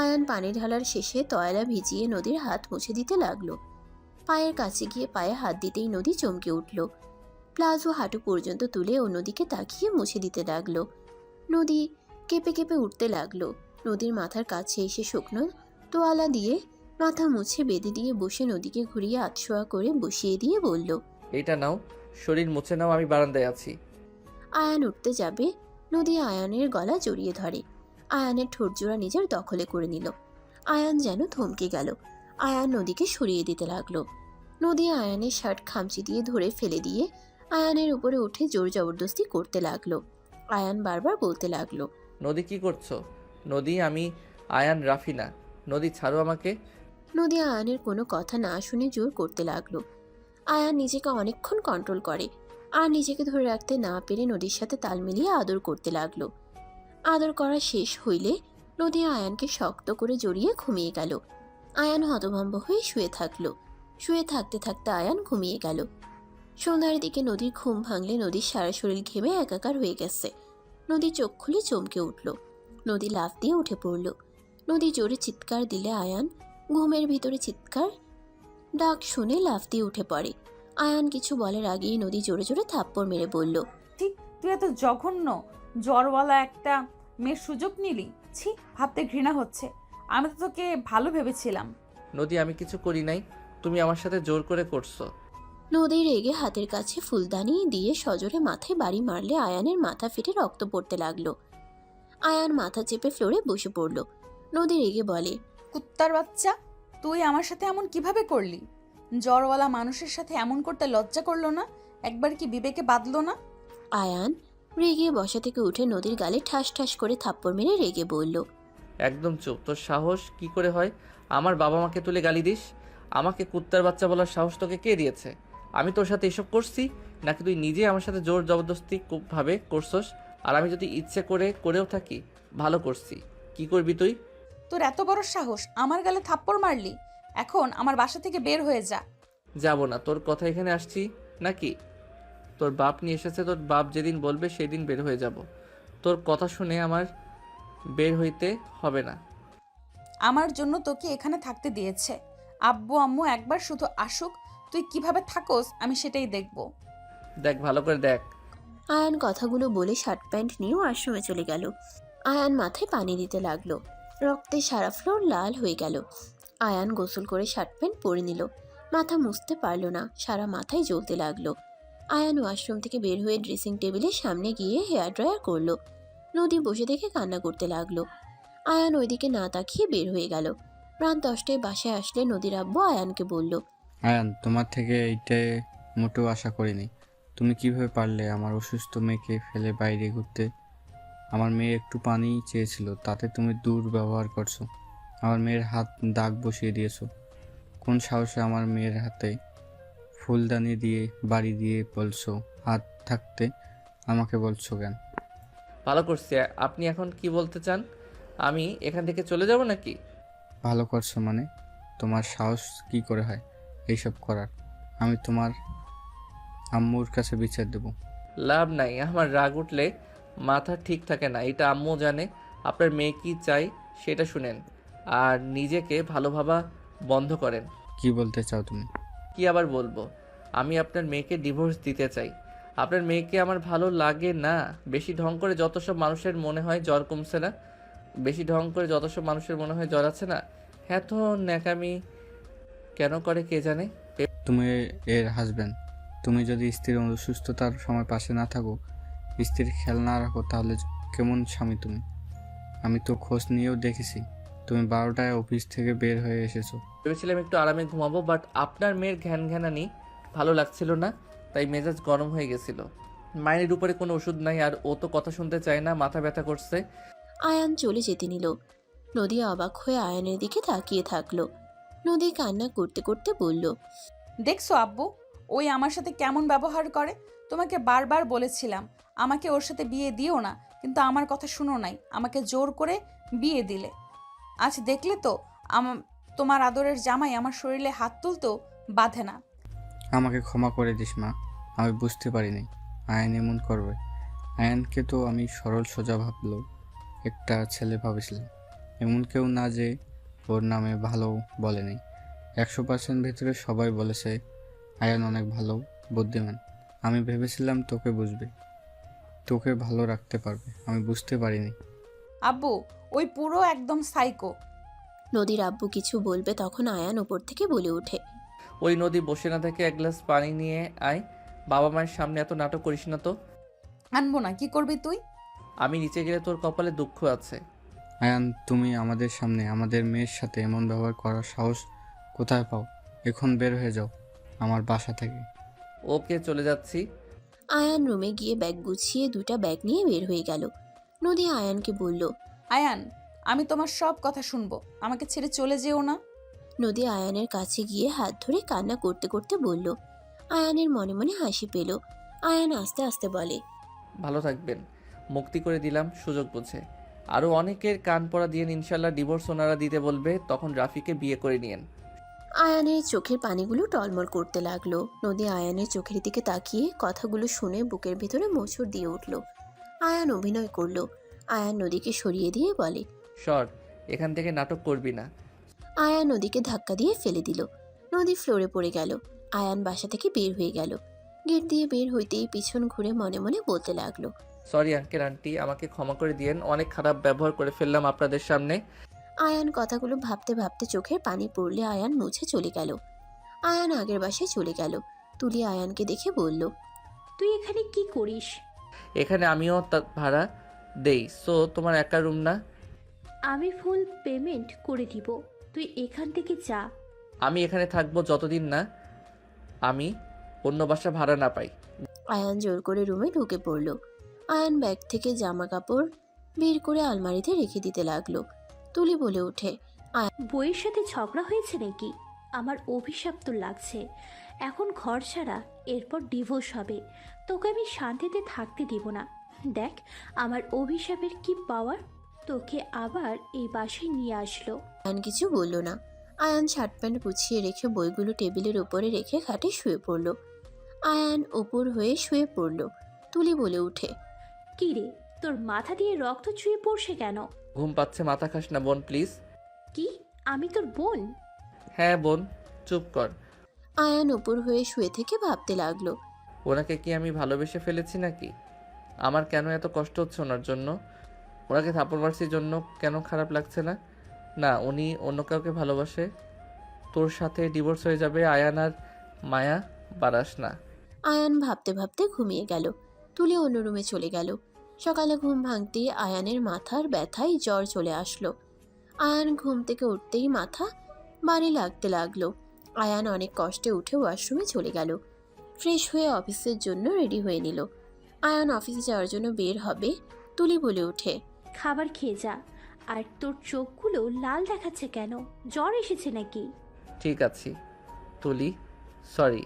আয়ান পানি ঢালার শেষে তয়লা ভিজিয়ে নদীর হাত মুছে দিতে লাগলো। পায়ের কাছে গিয়ে পায়ে হাত দিতেই নদী চমকে উঠল। প্লাজো হাঁটু পর্যন্ত তুলে ও নদীকে তাকিয়ে মুছে দিতে লাগলো। নদী কেঁপে কেঁপে উঠতে লাগলো। নদীর মাথার কাছে এসে শুকনো তোয়ালা দিয়ে মাথা মুছে বেঁধে দিয়ে বসে নদীকে ঘুরিয়ে আতশোয়া করে বসিয়ে দিয়ে বলল, এটা নাও, শরীর মুছে নাও, আমি বারান্দায় আছি। আয়ান উঠতে যাবে, নদী আয়ানের গলা জড়িয়ে ধরে। আয়ানের ঠোঁটজোড়া নিজের দখলে করে নিল। আয়ান যেন থমকে গেল। আয়ান নদীকে সরিয়ে দিতে লাগলো। নদী আয়ানের শার্ট খামচি দিয়ে ধরে ফেলে দিয়ে আয়ানের উপরে উঠে জোর জবরদস্তি করতে লাগলো। আয়ান বারবার বলতে লাগলো, নদী কি করছো? নদী, আমি আয়ান, রাফি না। নদী ছাড়ো আমাকে। নদী আয়ানের কোনো কথা না শুনে জোর করতে লাগলো। আয়ান নিজেকে অনেকক্ষণ কন্ট্রোল করে, আর নিজেকে ধরে রাখতে না পেরে নদীর সাথে তাল মিলিয়ে আদর করতে লাগলো। আদর করা শেষ হইলে নদী আয়ানকে শক্ত করে জড়িয়ে ঘুমিয়ে গেল। আয়ান হতভম্ব হয়ে শুয়ে থাকলো। শুয়ে থাকতে থাকতে আয়ান ঘুমিয়ে গেল। সন্ধ্যার দিকে নদীর ঘুম ভাঙলে নদীর সারা শরীর ঘেমে একাকার হয়ে গেছে। নদী চোখ খুলে চমকে উঠল। নদী লাফ দিয়ে উঠে পড়ল। নদী জোরে চিৎকার দিলে আয়ান ঘুমের ভিতরে চিৎকার ডাক শুনে লাফ দিয়ে উঠে পড়ে। আয়ান কিছু বলার আগেই নদী জোরে জোরে থাপ্পড় মেরে বলল, ঠিক তুই এত জঘন্য জ্বরওয়ালা একটা মেয়ের সুযোগ নিলি। ছি, ভাবতে ঘৃণা হচ্ছে। আমি তো তোকে ভালো ভেবেছিলাম। নদী, আমি কিছু করি নাই, তুমি আমার সাথে জোর করে করছো। নদী রেগে হাতের কাছে ফুলদানি দিয়ে সজোরে মাথায় বাড়ি মারলে আয়ানের মাথা ফেটে রক্ত পড়তে লাগলো। আয়ান মাথা চেপে ফ্লোরে বসে পড়ল। নদী রেগে বলে, কুত্তার বাচ্চা, তুই আমার সাথে এমন কিভাবে করলি? জ্বরওয়ালা মানুষের সাথে এমন করতে লজ্জা করলো না? একবার কি বিবেকে বাঁধলো না? আয়ান রেগে বসা থেকে উঠে নদীর গালে ঠাস ঠাস করে থাপ্পড় মেরে রেগে বলল, একদম চুপ। তোর সাহস কি করে হয় আমার বাবা মাকে তুলে গালি দিস? আমাকে কুত্তার বাচ্চা বলার সাহস তোকে কে দিয়েছে? আমি তোর সাথে এসব করছি নাকি তুই নিজে আমার সাথে জোর জবরদস্তি ভাবে করছস? আর আমি যদি ইচ্ছে করে করেও থাকি, ভালো করছি। কি করবি তুই? তোর এত বড় সাহস, আমার গালে থাপ্পড় মারলি? এখন আমার বাসা থেকে বের হয়ে যা। যাব না। তোর কথা এখানে আসছি নাকি? তোর বাপ নিয়ে এসেছে, তোর বাপ যেদিন বলবে সেদিন বের হয়ে যাব। তোর কথা শুনে আমার বের হইতে হবে না। আমার জন্য তোকে এখানে থাকতে দিয়েছে। আব্বু আম্মু একবার শুধু আসুক, তুই কিভাবে থাকোস আমি সেটাই দেখব। দেখ, ভালো করে দেখ। আয়ান কথাগুলো বলে শার্ট প্যান্ট নিয়েও আশ্রমে চলে গেল। আয়ান মাথায় পানি দিতে লাগলো। রক্তে সারা ফ্লোর লাল হয়ে গেল। আয়ান গোসল করে শার্ট প্যান্ট পরে নিল। মাথা মুছতে পারল না, সারা মাথায় জ্বলতে লাগলো। আয়ান ওয়াশরুম থেকে বের হয়ে ড্রেসিং টেবিলের সামনে গিয়ে হেয়ার ড্রায়ার করলো। নদী বসে দেখে কান্না করতে লাগলো। আয়ান ওইদিকে না তাকিয়ে বের হয়ে গেল। রাত 10টায় বাসায় আসলে নদীর আব্বু আয়ানকে বলল, আয়ান, তোমার থেকে এইটাই মোটেও আশা করিনি। তুমি কিভাবে পারলে আমার অসুস্থ মেয়েকে ফেলে বাইরে ঘুরতে? আমার মেয়ে একটু পানি চেয়েছিল, তাতে তুমি দুর্ব্যবহার করছো। আমার মেয়ের হাত দাগ বসিয়ে দিয়েছো। কোন সাহসে আমার মেয়ের হাতে ফুলদানি দিয়ে বাড়ি দিয়ে বলছো হাত থাকতে আমাকে বলছো কেন? ভালো করছি। আপনি এখন কি বলতে চান? আমি এখান থেকে চলে যাব নাকি? ভালো করছো মানে? তোমার সাহস কি করে হয় এইসব করার? আমি তোমার আম্মুর কাছে বিচার দেবো। লাভ নাই, আমার রাগ উঠলে মাথা ঠিক থাকে না, এটা আম্মু জানে। আপনার মেয়ে কি চাই সেটা শুনেন, আর নিজেকে ভালো ভাবা বন্ধ করেন। কি বলতে চাও তুমি? কি আবার বলবো? আমি আপনার মেয়েকে ডিভোর্স দিতে চাই। আপনার মেয়েকে আমার ভালো লাগে না। বেশি ঢং করে যত সব মানুষের মনে হয় জ্বর কমছে না, বেশি ঢং করে যত সব মানুষের মনে হয় জ্বর আছে না, হ্যাঁ তো ন্যাকামি কেন করে কে জানে। তুমি এর হাজবেন্ড। তুমি যদি স্ত্রীর অসুস্থতার সময় পাশে না থাকো, স্ত্রীর খেয়াল না রাখো, তাহলে কেমন স্বামী তুমি? আমি তো খোঁজ নিয়েও দেখেছি তুমি 12টায় অফিস থেকে বের হয়ে এসেছো। ভেবেছিলাম একটু আরামে ঘুমাবো, বাট আপনার মেয়ের ঘ্যান ঘ্যানানি ভালো লাগছিল না, তাই মেজাজ গরম হয়ে গেছিল। মায়ের উপরে কোনো ওষুধ নাই, আর ও তো কথা শুনতে চায় না, মাথা ব্যথা করছে। আয়ান চলে যেতে নিল। নদী অবাক হয়ে আয়ানের দিকে তাকিয়ে থাকলো। নদী কান্না করতে করতে বলল, দেখছো আব্বু, ওই আমার সাথে কেমন ব্যবহার করে? তোমাকে বারবার বলেছিলাম আমাকে ওর সাথে বিয়ে দিও না, কিন্তু আমার কথা শুনো নাই, আমাকে জোর করে বিয়ে দিলে। আজ দেখলে তো তোমার আদরের জামাই আমার শরীরে হাত তুলতেও বাধে না। আমাকে ক্ষমা করে দিস মা, আমি বুঝতে পারিনি আয়ন এমন করবে। আয়নকে তো আমি সরল সোজা ভাবলো একটা ছেলে ভাবেছিলাম, এমন কেউ না যে ওর নামে ভালো বলেনি। 100% ভেতরে সবাই বলেছে আয়ন অনেক ভালো, বুদ্ধিমান। আমি ভেবেছিলাম তোকে বুঝবে, তোকে ভালো রাখতে পারবে, আমি বুঝতে পারিনি। আব্বু, ওই পুরো একদম সাইকো। নদীর আব্বু কিছু বলবে তখন আয়ান উপর থেকে বলে ওঠে, ওই নদী, বসে না থেকে এক গ্লাস পানি নিয়ে আয়। বাবা মায়ের সামনে এত নাটক করিস না তো। আনবো না, কি করবি তুই? আমি নিচে গেলে তোর কপালে দুঃখ আছে। আয়ান, তুমি আমাদের সামনে আমাদের মেয়ের সাথে এমন ব্যবহার করার সাহস কোথায় পাও? এখন বের হয়ে যাও আমার বাসা থেকে। ওকে, চলে যাচ্ছি। আয়ান রুমে গিয়ে ব্যাগ গুছিয়ে 2টা ব্যাগ নিয়ে বের হয়ে গেল। নদী আয়ানকে বলল, আয়ান, আমি তোমার সব কথা শুনবো, আমাকে ছেড়ে চলে যেও না। নদী আয়ানের কাছে গিয়ে হাত ধরে কান্না করতে করতে বলল। আয়ানের মনে মনে হাসি পেল। আয়ান আস্তে আস্তে বলে, ভালো থাকবেন। মুক্তি করে দিলাম সুযোগ বুঝে। আরও অনেকের কান পড়া দিয়ে ইনশাল্লাহ ডিভোর্স ওনারা দিতে বলবে, তখন রাফিকে বিয়ে করে নিয়েন। আয়ানের চোখের পানিগুলো টলমল করতে লাগলো। নদী আয়ানের চোখের দিকে তাকিয়ে কথাগুলো শুনে বুকের ভিতরে মোচড় দিয়ে উঠল। আয়ান অভিনয় করলো। আয়ান নদীকে সরিয়ে দিয়ে বলে, সর, এখান থেকে নাটক করবি না। আয়ান নদীকে ধাক্কা দিয়ে ফেলে দিল। নদী ফ্লোরে পড়ে গেল। আয়ান বাসা থেকে বের হয়ে গেল। গেট দিয়ে বের হইতেই পিছন ঘুরে মনে মনে বলতে লাগলো, সরি আঙ্কেল আন্টি, আমাকে ক্ষমা করে দিয়েন, অনেক খারাপ ব্যবহার করে ফেললাম আপনাদের সামনে। আয়ান কথাগুলো ভাবতে ভাবতে চোখের পানি পড়লে আয়ান মুছে চলে গেল। আয়ান আগের বাসায় চলে গেল। তুলি আয়ানকে দেখে বলল, তুই এখানে কি করিস? এখানে আমিও ভাড়া দেই, সো তোমার একা রুম না। আমি ফুল পেমেন্ট করে দিব, তুই এখান থেকে যা। আমি এখানে থাকবো যতদিন না আমি অন্য বাসা ভাড়া না পাই। আয়ান জোর করে রুমে ঢুকে পড়ল। আয়ান ব্যাগ থেকে জামা কাপড় বের করে আলমারিতে রেখে দিতে লাগলো। তুলি বলে ওঠে, বইয়ের সাথে ঝগড়া হয়েছে নাকি? আমার অভিশাপ তো লাগছে। এখন ঘর ছাড়া, এরপর ডিভোর্স হবে। তোকে আমি শান্তিতে থাকতে দিব না। দেখ আমার অভিশাপের কি পাওয়ার, তোকে আবার এই বাসায় নিয়ে আসলো। আয়ান কিছু বলল না। আয়ান শার্ট প্যান্ট গুছিয়ে রেখে বইগুলো টেবিলের উপরে রেখে খাটে শুয়ে পড়ল। আয়ান উপর হয়ে শুয়ে পড়ল। তুলি বলে উঠে, কি রে, তোর মাথা দিয়ে রক্ত চুয়ে পড়ছে কেন? ঘুম পাচ্ছে, মাথা খাস না বোন প্লিজ। কি, আমি তোর বোন? হ্যাঁ বোন, চুপ কর। আয়ান উপর হয়ে শুয়ে থেকে ভাবতে লাগলো, ওনাকে কি আমি ভালোবেসে ফেলেছি নাকি? আমার কেন এত কষ্ট হচ্ছে ওনার জন্য? ওনাকে থাপ্পড় মারছির জন্য কেন খারাপ লাগছে না? না, উনি অন্য কাউকে ভালোবাসে। তোর সাথে ডিভোর্স হয়ে যাবে, আয়ান আর মায়া বাড়াস না। আয়ান ভাবতে ভাবতে ঘুমিয়ে গেল। তুলি অন্য রুমে চলে গেল। সকালে ঘুম ভাঙতেই আয়ানের মাথার ব্যথায় জ্বর চলে আসলো। আয়ান ঘুম থেকে উঠতেই মাথা ভারী লাগতে লাগলো। আয়ান অনেক কষ্টে উঠে ওয়াশরুমে চলে গেল। ফ্রেশ হয়ে অফিসের জন্য রেডি হয়ে নিল। আয়ান অফিসে যাওয়ার জন্য বের হবে। তুলি বলে ওঠে, খাবার খেয়ে যা। আর তোর চোখগুলো লাল দেখাচ্ছে কেন? জ্বর এসেছে নাকি? ঠিক আছে তুলি, সরি।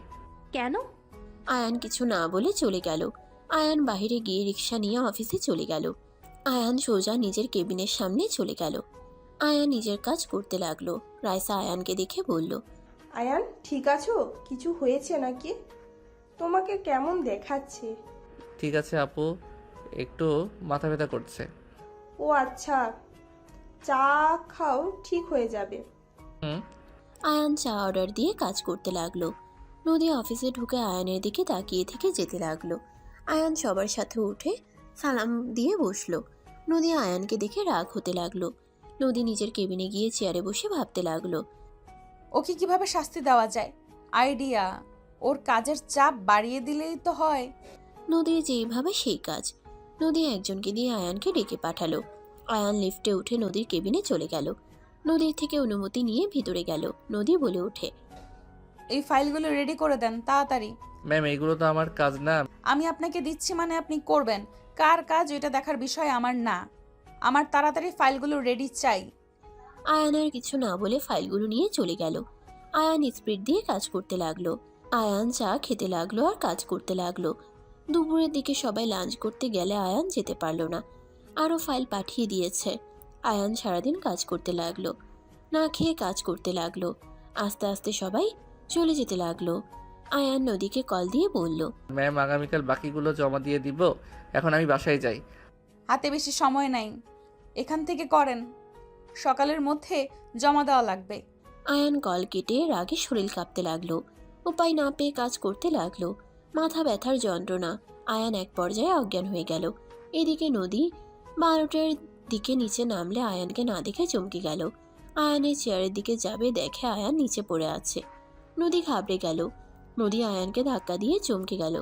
কেন? আয়ান কিছু না বলে চলে গেল। আয়ান বাইরে গিয়ে রিক্সা নিয়ে অফিসে চলে গেল। আয়ান সোজা নিজের কেবিনের সামনে চলে গেল। আয়ান নিজের কাজ করতে লাগলো। রাইসা আয়ানকে দেখে বলল, আয়ান ঠিক আছো? কিছু হয়েছে নাকি? তোমাকে কেমন দেখাচ্ছে? ঠিক আছে আপু, একটু মাথা ব্যথা করছে। ও আচ্ছা, চা খাও, ঠিক হয়ে যাবে। হুম। আয়ান চা অর্ডার দিয়ে কাজ করতে লাগলো। নদী অফিসে ঢুকে আয়ানের দিকে তাকিয়ে থেকে যেতে লাগলো। আয়ান সবার সাথে উঠে সালাম দিয়ে বসলো। নদী আয়ানকে দেখে রাগ হতে লাগলো। নদী নিজের কেবিনে গিয়ে চেয়ারে বসে ভাবতে লাগলো, ওকে কিভাবে শাস্তি দেওয়া যায়? আইডিয়া, ওর কাজের চাপ বাড়িয়ে দিলেই তো হয়। নদীর যেইভাবে সেই কাজ। নদী একজনকে দিয়ে আয়ানকে ডেকে পাঠালো। আয়ান লিফটে উঠে নদীর কেবিনে চলে গেল। নদীর থেকে অনুমতি নিয়ে ভিতরে গেল। নদী বলে ওঠে, এই ফাইলগুলো রেডি করে দেন তাড়াতাড়ি। ম্যাম, এগুলো তো আমার কাজ না। আমি আপনাকে দিচ্ছি মানে আপনি করবেন। কার কাজ ওইটা দেখার বিষয় আমার না। আমার তাড়াতাড়ি ফাইলগুলো রেডি চাই। আয়ান আর কিছু না বলে ফাইলগুলো নিয়ে চলে গেল। আয়ান স্পিড দিয়ে কাজ করতে লাগলো। আয়ান চা খেতে লাগলো আর কাজ করতে লাগলো। দুপুরের দিকে সবাই লাঞ্চ করতে গেলে আয়ান যেতে পারলো না। আরও ফাইল পাঠিয়ে দিয়েছে। আয়ান সারাদিন কাজ করতে লাগলো। না খেয়ে কাজ করতে লাগলো। আস্তে আস্তে সবাই চলে যেতে লাগলো। আয়ান নদীকে কল দিয়ে বলল, ম্যাম, আগামীকাল বাকিগুলো জমা দিয়ে দিব, এখন আমি বাসায় যাই। হাতে বেশি সময় নাই, এখান থেকে করেন, সকালের মধ্যে জমা দেওয়া লাগবে। আয়ান কল কেটে রাগে শরীর কাঁপতে লাগলো। উপায় না পেয়ে কাজ করতে লাগলো। মাথা ব্যথার যন্ত্রণা। আয়ান এক পর্যায়ে অজ্ঞান হয়ে গেল। এদিকে নদী 12টার দিকে নিচে নামলে আয়ানকে না দেখে চমকে গেল। আয়ানের চেয়ারের দিকে যাবে, দেখে আয়ান নিচে পড়ে আছে। নদী ঘাবড়ে গেল। নদী আয়ানকে ধাক্কা দিয়ে চমকে গেল।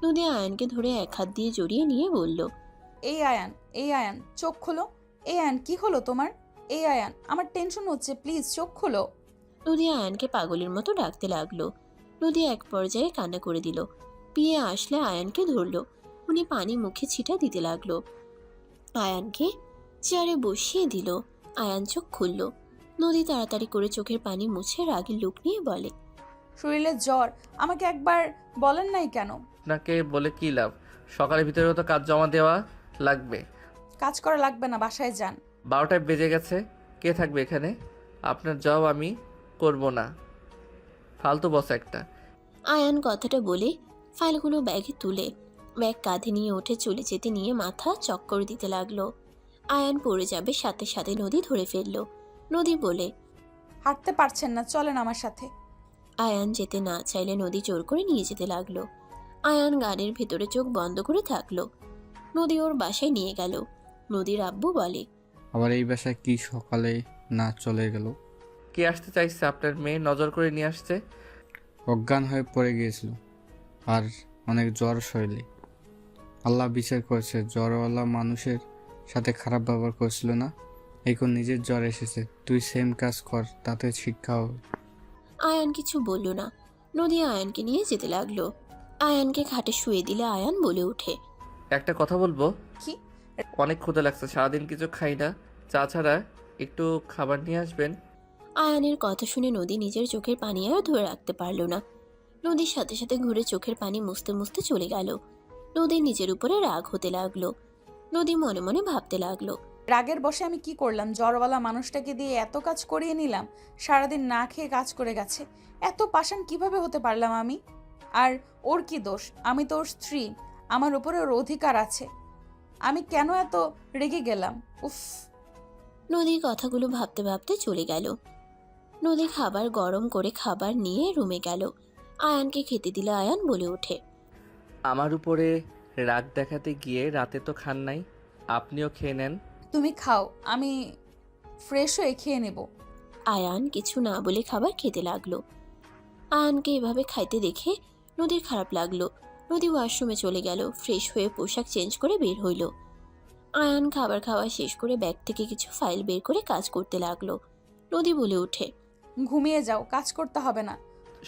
নদী আয়ানকে ধরে এক হাত দিয়ে জড়িয়ে নিয়ে বলল, এই আয়ান চোখ খোলো। এই আয়ান, কি হলো তোমার? এই আয়ান, আমার টেনশন হচ্ছে, প্লিজ চোখ খোলো। নদী আয়ানকে পাগলের মতো ডাকতে লাগলো। নদী এক পর্যায়ে কান্না করে দিল। পিয়ে আসলে আয়ানকে ধরলো। উনি পানি মুখে ছিটা দিতে লাগলো। আয়ানকে চেয়ারে বসিয়ে দিল। আয়ান চোখ খুলল। নদী তাড়াতাড়ি করে চোখের পানি মুছে রাগের লুক নিয়ে বলে, শরীরের জ্বর, আমাকে একবার বলেন নাই কেন? আপনাকে বলে কি লাভ? সকালের ভিতরেও তো কাজ জমা দেওয়া লাগবে। কাজ করা লাগবে না, বাসায় যান। 12টায় বেজে গেছে, কে থাকবে এখানে? আপনার জব আমি করব না। ফালতু বস একটা। আয়ান কথাটা বলে ফাইলগুলো ব্যাগে তুলে ব্যাগ কাঁধে নিয়ে উঠে চলে যেতে নিয়ে মাথা চক্কর দিতে লাগলো। আয়ান পড়ে যাবে, সাথে সাথে নদী ধরে ফেললো। নদী বলে, হাঁটতে পারছেন না, চলেন আমার সাথে। আয়ান যেতে না চাইলে নদী জোর করে নিয়ে যেতে লাগলো। আয়ান গাড়ির ভেতরে চোখ বন্ধ করে থাকলো। নদী ওর বাসায় নিয়ে গেল। নদীর আব্বু বলে, আবার এই বাসায় কি সকালে না চলে গেল? কে আসতে চাইছে? আপনার মেয়ে নজর করে নিয়ে আসছে। অজ্ঞান হয়ে পড়ে গিয়েছিল আর অনেক জ্বর শৈলী। আল্লাহ বিচার করেছে, জ্বরওয়ালা মানুষের সাথে খারাপ ব্যবহার করছিল না। এখন নিজের জ্বর এসেছে, তুই সেম কাজ কর, তাতে শিক্ষা হবে। আয়ান কিছু বলল না। নদী আয়ানকে নিয়ে যেতে লাগলো। আয়ানকে খাটে শুয়ে দিলে আয়ান বলে ওঠে, একটা কথা বলবো? কি? অনেক ক্ষুধা লাগছে, সারাদিন কিছু খাই না। চা ছাড়া একটু খাবার নিয়ে আসবেন। আয়ানের কথা শুনে নদী নিজের চোখের পানি আর ধরে রাখতে পারল না। নদীর সাথে সাথে ঘুরে চোখের পানি মুছতে মুছতে চলে গেল। নদীর নিজের উপরে রাগ হতে লাগলো। নদী মনে মনে ভাবতে লাগলো, রাগের বশে আমি কি করলাম? জ্বরওয়ালা মানুষটাকে দিয়ে এত কাজ করিয়ে নিলাম, সারাদিন না খেয়ে কাজ করে গেছে। এত পাষাণ কিভাবে হতে পারলাম আমি? আর ওর কি দোষ? আমি তো ওর স্ত্রী, আমার উপরে ওর অধিকার আছে। আমি কেন এত রেগে গেলাম? উফ। নদী কথাগুলো ভাবতে ভাবতে চলে গেল। নদী খাবার গরম করে খাবার নিয়ে রুমে গেল। আয়ানকে খেতে দিলে আয়ান বলে ওঠে, আমার উপরে রাগ দেখাতে গিয়ে রাতে তো খান নাই, আপনিও খেয়ে নেন। তুমি খাও, আমি ফ্রেশ হয়ে খেয়ে নেব। আয়ান কিছু না বলে খাবার খেতে লাগলো। আয়ানকে এভাবে খাইতে দেখে নদীর খারাপ লাগলো। নদী ওয়াশরুমে চলে গেল, ফ্রেশ হয়ে পোশাক চেঞ্জ করে বের হইল। আয়ান খাবার খাওয়া শেষ করে ব্যাগ থেকে কিছু ফাইল বের করে কাজ করতে লাগলো। নদী বলে ওঠে, ঘুমিয়ে যাও, কাজ করতে হবে না।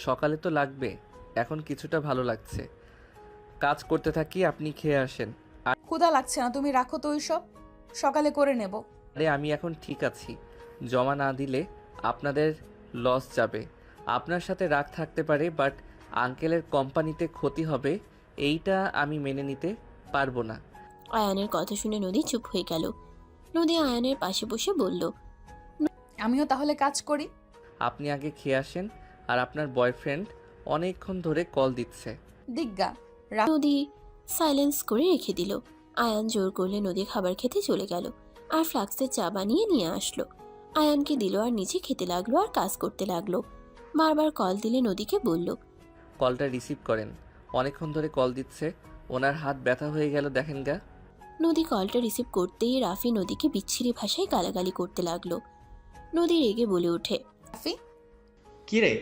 সকালে তো লাগবে, এখন কিছুটা ভালো লাগছে। কাজ করতে থাকি, আপনি খেয়ে আসেন। ক্ষুধা লাগছে না, তুমি রাখো তো ওইসব, সকালে করে নেব। আরে আমি এখন ঠিক আছি, জমা না দিলে আপনাদের লস যাবে। আপনার সাথে রাগ থাকতে পারে, বাট আঙ্কেলের কোম্পানিতে ক্ষতি হবে, এইটা আমি মেনে নিতে পারবো না। আয়ানের কথা শুনে নদী চুপ হয়ে গেল। নদী আয়ানের পাশে বসে বলল, আমিও তাহলে কাজ করি। আপনি আগে খেয়ে আসেন, আর আপনার বয়ফ্রেন্ড অনেকক্ষণ ধরে কল দিচ্ছে। দিগ্গা। নদী সাইলেন্স করে রেখে দিল। আয়ান জোর করলে নদী খাবার খেতে চলে গেল আর ফ্লাক্সে চা বানিয়ে নিয়ে আসলো। আয়ানকে দিল আর নিচে খেতে লাগলো আর কাজ করতে লাগলো। বারবার কল দিলে নদীকে বলল, কলটা রিসিভ করেন, অনেকক্ষণ ধরে কল দিচ্ছে, ওনার হাত ব্যথা হয়ে গেল দেখেন গা। নদী কলটা রিসিভ করতেই রাফি নদীকে বিচ্ছিরি ভাষায় গালাগালি করতে লাগলো। নদী রেগে বলে ওঠে, রাফি, কি রে,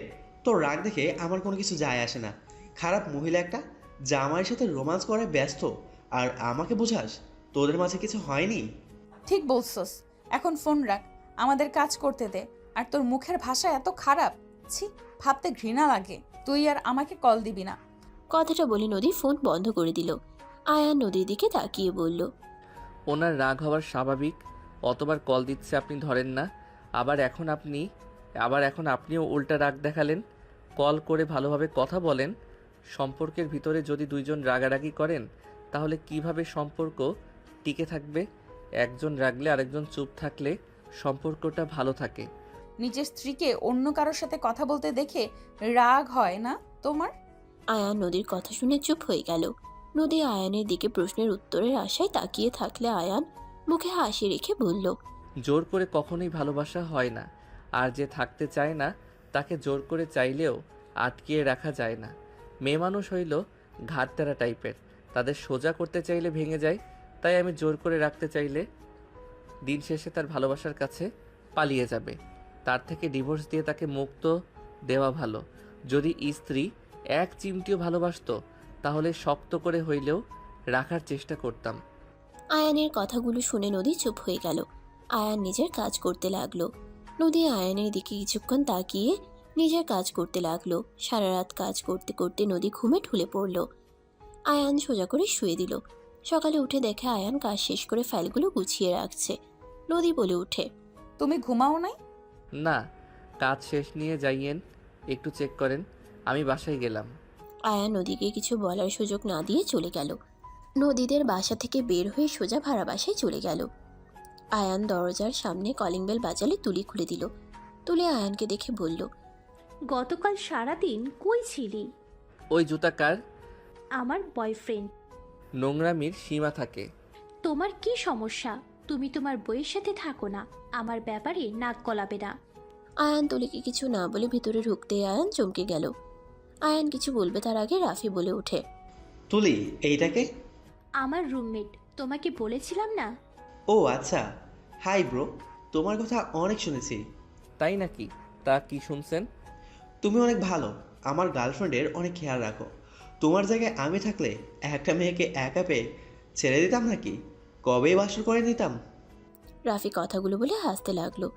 তোর রাগ দেখে আমার কোনো কিছু যায় আসে না। খারাপ মহিলা একটা, জামাইয়ের সাথে রোমান্স করে ব্যস্ত, আর আমাকে বোঝাস তোদের মাঝে কিছু হয়নি। ঠিক বলছস, এখন ফোন রাখ, আমাদের কাজ করতে দে। আর তোর মুখের ভাষা এত খারাপ, ছি, ভাবতে ঘৃণা লাগে। তুই আর আমাকে কল দিবি না। কথাটা বলে নদী ফোন বন্ধ করে দিল। আয়ান নদীর দিকে তাকিয়ে বলল, ওনার রাগ হওয়ার স্বাভাবিক, অতবার কল দিচ্ছে আপনি ধরেন না, আবার এখন আপনিও উল্টা রাগ দেখালেন। কল করে ভালোভাবে কথা বলেন। সম্পর্কের ভিতরে যদি দুইজন রাগারাগি করেন তাহলে কিভাবে সম্পর্ক টিকে থাকবে? একজন রাগলে আরেকজন চুপ থাকলে সম্পর্কটা ভালো থাকে। নিজের স্ত্রীকে অন্য কারোর সাথে কথা বলতে দেখে রাগ হয় না তোমার? আয়ান নদীর কথা শুনে চুপ হয়ে গেল। নদী আয়ানের দিকে প্রশ্নের উত্তরের আশায় তাকিয়ে থাকলে আয়ান মুখে হাসি রেখে বলল, জোর করে কখনোই ভালোবাসা হয় না, আর যে থাকতে চায় না তাকে জোর করে চাইলেও আটকিয়ে রাখা যায় না। মেয়ে মানুষ হইল ঘাড়তেরা টাইপের, তাদের সোজা করতে চাইলে ভেঙে যায়। তাই আমি জোর করে রাখতে চাইলে দিন শেষে তার ভালোবাসার কাছে পালিয়ে যাবে। তার থেকে ডিভোর্স দিয়ে তাকে মুক্ত দেওয়া ভালো। যদি স্ত্রী এক চিমটিও ভালোবাসতো তাহলে শক্ত করে হইলেও রাখার চেষ্টা করতাম। আয়ানের কথাগুলো শুনে নদী চুপ হয়ে গেল। আয়ান নিজের কাজ করতে লাগলো। নদী আয়ানের দিকে কিছুক্ষণ তাকিয়ে নিজের কাজ করতে লাগলো। সারা রাত কাজ করতে করতে নদী ঘুমে ঢুলে পড়ল। আয়ান সোজা করে শুয়ে দিল। সকালে উঠে দেখে আয়ান কাজ শেষ করে ফাইলগুলো গুছিয়ে রাখছে। নদী বলে ওঠে, তুমি ঘুমাও নাই? না, কাজ শেষ নিয়ে যাইয়েন, একটু চেক করেন, আমি বাসায় গেলাম। আয়ান নদীকে কিছু বলার সুযোগ না দিয়ে চলে গেল। নদীদের বাসা থেকে বের হয়ে সোজা ভাড়া বাসায় চলে গেল। আয়ান দরজার সামনে কলিং বেল বাজালে তুলি খুলে দিল। তুলি আয়ানকে দেখে বলল, গতকাল সারাদিন কই ছিলি? ওই জুতা কার? আমার বয়ফ্রেন্ড। নোংরামির সীমা থাকে। তোমার কি সমস্যা? তুমি তোমার বইয়ের সাথে থাকো না, আমার ব্যাপারে নাক গলাবে না। আয়ান তুলিকে কিছু না বলে ভিতরে ঢুকতে আয়ান চমকে গেল। আয়ান কিছু বলবে তার আগে রাফি বলে ওঠে, তুলি, এইটাকে? আমার রুমমেট, তোমাকে বলেছিলাম না? ও আচ্ছা, হাই ব্রো। তোমার কথা অনেক শুনেছি। তাই নাকি? তা কি শুনছেন? তুমি অনেক ভালো, আমার গার্লফ্রেন্ডের অনেক খেয়াল রাখো। তোমার জায়গায় আমি থাকলে একটা মেয়েকে একা পেয়ে ছেড়ে দিতাম নাকি? কবেই বাসর করে নিতাম। রাফি কথাগুলো বলে হাসতে লাগলো।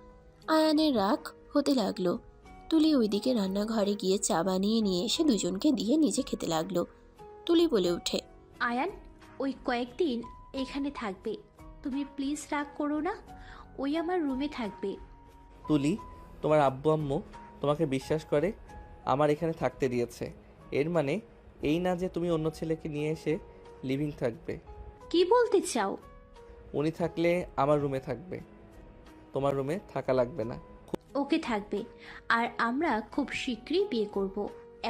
আয়ানের রাগ হতে লাগলো। তুলি ওইদিকে রান্নাঘরে গিয়ে চা বানিয়ে নিয়ে এসে দুজনকে দিয়ে নিজে খেতে লাগলো। তুলি বলে ওঠে, আয়ান ওই কয়েকদিন এখানে থাকবে, তুমি প্লিজ রাগ করো না। ওই আমার রুমে থাকবে। তুলি, তোমার আব্বু আম্মু তোমাকে বিশ্বাস করে আমার এখানে থাকতে দিয়েছে। এর মানে এই না যে তুমি অন্য ছেলেকে নিয়ে এসে লিভিং থাকবে। কি বলতে চাও? উনি থাকলে আমার রুমে থাকবে, তোমার রুমে থাকা লাগবে না। ওকে থাকবে। আর আমরা খুব শীঘ্রই বিয়ে করব।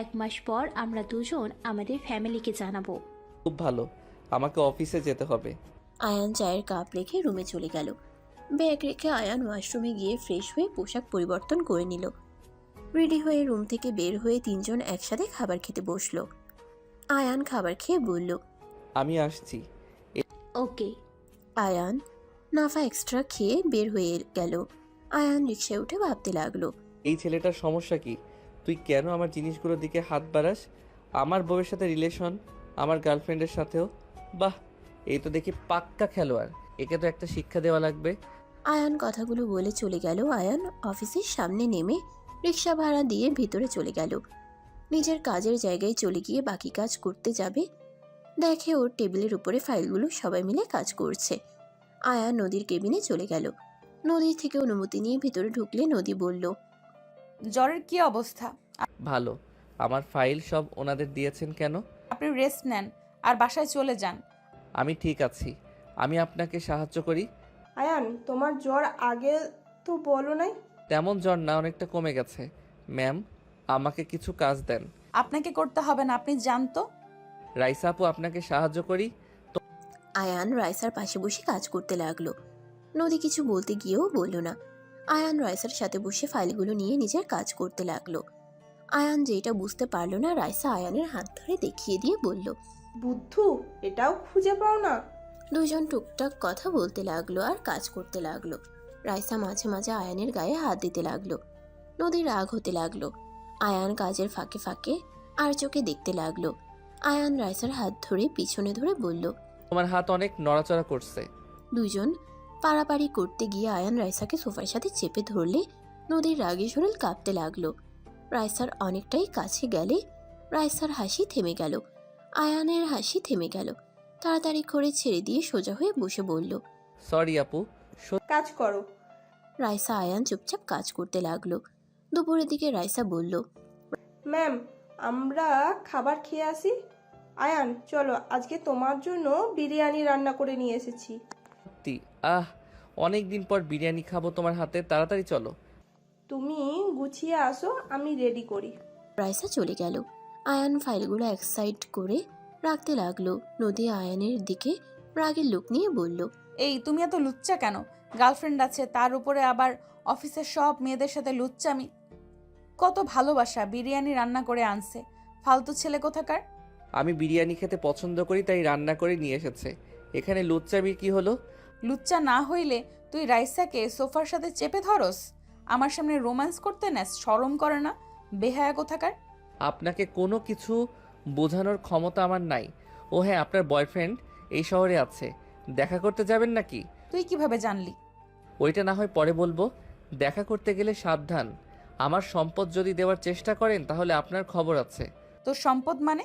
1 মাস পর আমরা দুজন আমাদের ফ্যামিলিকে জানাবো। খুব ভালো, আমাকে অফিসে যেতে হবে। আয়ান চায়ের কাপ রেখে রুমে চলে গেল। ব্যাগ রেখে আয়ান ওয়াশরুমে গিয়ে ফ্রেশ হয়ে পোশাক পরিবর্তন করে নিল। রেডি হয়ে রুম থেকে বের হয়ে তিনজন একসাথে খাবার খেতে বসলো। আয়ান খাবার খেয়ে বলল, আমি আসছি। ওকে। আয়ান নাফা এক্সট্রা খেয়ে বের হয়ে গেল। আয়ান রিক্সায় উঠে ভাবতে লাগলো, এই ছেলেটার সমস্যা কি? তুই কেন আমার জিনিসগুলোর দিকে হাত বাড়াস? আমার বউয়ের সাথে রিলেশন, আমার গার্লফ্রেন্ডের সাথেও। বাহ, এই তো দেখি পাক্কা খেলোয়াড়। একে তো একটা শিক্ষা দেওয়া লাগবে। আয়ান কথাগুলো বলে চলে গেল। আয়ান অফিসের সামনে নেমে রিক্সা ভাড়া দিয়ে ভিতরে চলে গেল। নিজের কাজের জায়গায় চলে গিয়ে বাকি কাজ করতে যাবে, দেখে ওর টেবিলের উপরে ফাইলগুলো সবাই মিলে কাজ করছে। আয়ান নদীর কেবিনে চলে গেল। নদীর থেকে অনুমতি নিয়ে ভিতরে ঢুকলে নদী বলল, জ্বরের কি অবস্থা? ভালো। আমার ফাইল সব ওনাদের দিয়েছেন কেন? আপনি রেস্ট নেন আর বাসায় চলে যান। আমি ঠিক আছি, আমি আপনাকে সাহায্য করি। আয়ান, তোমার জ্বর আগে তো বলো নাই। তেমন জ্বর না, অনেকটা কমে গেছে। ম্যাম, আমাকে কিছু কাজ দেন। আপনাকে করতে হবে না, আপনি জানতো। রাইসা আপু, আপনাকে সাহায্য করি। আয়ান রাইসার পাশে বসে কাজ করতে লাগলো। নদী কিছু বলতে গিয়েও বলল না। আয়ান রাইসার সাথে বসে ফাইলগুলো নিয়ে নিজের কাজ করতে লাগলো। আয়ান যেটা বুঝতে পারলো না, রাইসা আয়ানের হাত ধরে দেখিয়ে দিয়ে বলল, বুদ্ধু, এটাও খুঁজে পাও না? দুজন টুকটাক কথা বলতে লাগলো আর কাজ করতে লাগলো। রাইসা মাঝে মাঝে আয়ানের গায়ে হাত দিতে লাগলো। নদীর রাগ হতে লাগলো। আয়ান কাজের ফাঁকে ফাঁকে আর চোখে দেখতে লাগলো। আয়ান রাইসার হাত ধরে পিছনে ধরে বলল, তোমার হাত অনেক নড়াচড়া করছে। দুজন পাড়াপাড়ি করতে গিয়ে আয়ান রাইসাকে সোফার সাথে চেপে ধরলে নদীর রাগে শরীর কাঁপতে লাগলো। রাইসার অনেকটাই কাছে গেলে রাইসার হাসি থেমে গেল। আয়ানের হাসি থেমে গেল। তাড়াতাড়ি করে ছেড়ে দিয়ে সোজা হয়ে বসে বলল, সরি আপু। কাজ করো। রাইসা আয়ান চুপচাপ কাজ করতে লাগলো। দুপুরের দিকে রাইসা বলল, ম্যাম, আমরা খাবার খেয়ে আসি। আয়ান, চলো, আজকে তোমার জন্য বিরিয়ানি রান্না করে নিয়ে এসেছি। সত্যি? আহ, অনেক দিন পর বিরিয়ানি খাবো তোমার হাতে। তাড়াতাড়ি চলো। তুমি গুছিয়ে আসো, আমি রেডি করি। রাইসা চলে গেল। আয়ান ফাইলগুলো এক সাইড করে রাখতে লাগলো। নদী আয়ানের দিকে রাগের লোক নিয়ে বলল, এই তুমি এত লুচ্চা কেন? গার্লফ্রেন্ড আছে, তার উপরে আবার অফিসের সব মেয়েদের সাথে লুচ্চামি। কত ভালোবাসা, বিরিয়ানি রান্না করে আনছে। ফালতু ছেলে কোথাকার। আমি বিরিয়ানি খেতে পছন্দ করি, তাই রান্না করে নিয়ে এসেছে। এখানে লুচ্চামির কি হলো? লুচ্চা না হইলে তুই রাইসাকে সোফার সাথে চেপে ধরস, আমার সামনে রোম্যান্স করতে নেস? শরম করে না? বেহায়া কোথাকার। আপনাকে কোনো কিছু বোঝানোর ক্ষমতা আমার নাই। ও হ্যাঁ, আপনার বয়ফ্রেন্ড এই শহরে আছে, দেখা করতে যাবেন নাকি? তুই কিভাবে জানলি? ওইটা না হয় পরে বলবো। দেখা করতে গেলে সাবধান। আমার সম্পদ যদি দেওয়ার চেষ্টা করেন তাহলে আপনার খবর আছে। তোর সম্পদ মানে?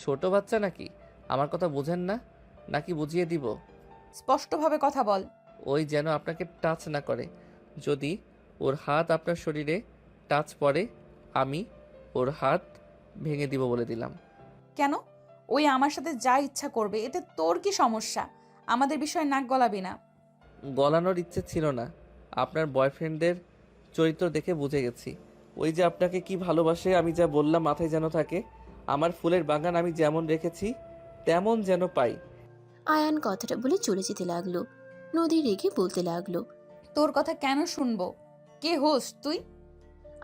ছোট বাচ্চা নাকি? আমার কথা বোঝেন না নাকি বুঝিয়ে দিব? স্পষ্টভাবে কথা বল। ওই যেন আপনাকে টাচ না করে। যদি ওর হাত আপনার শরীরে টাচ পড়ে, আমি ওর হাত ভেঙে দিব বলে দিলাম। কেন? ওই আমার সাথে যা ইচ্ছা করবে, এতে তোর কি সমস্যা? আমাদের বিষয়ে নাক গলাবি না। গলানোর ইচ্ছে ছিল না, আপনার বয়ফ্রেন্ডদের চরিত্র দেখে বুঝে গেছি। ওই যে আপনাকে কি ভালোবাসে আমি যা বললাম মাথায় যেন থাকে। আমার ফুলের বাগান আমি যেমন রেখেছি তেমন যেন পাই। আয়ান কথাটা বলে চলে যেতে লাগলো। নদী রেগে বলতে লাগলো। তোর কথা কেন শুনবো? কে হোস তুই?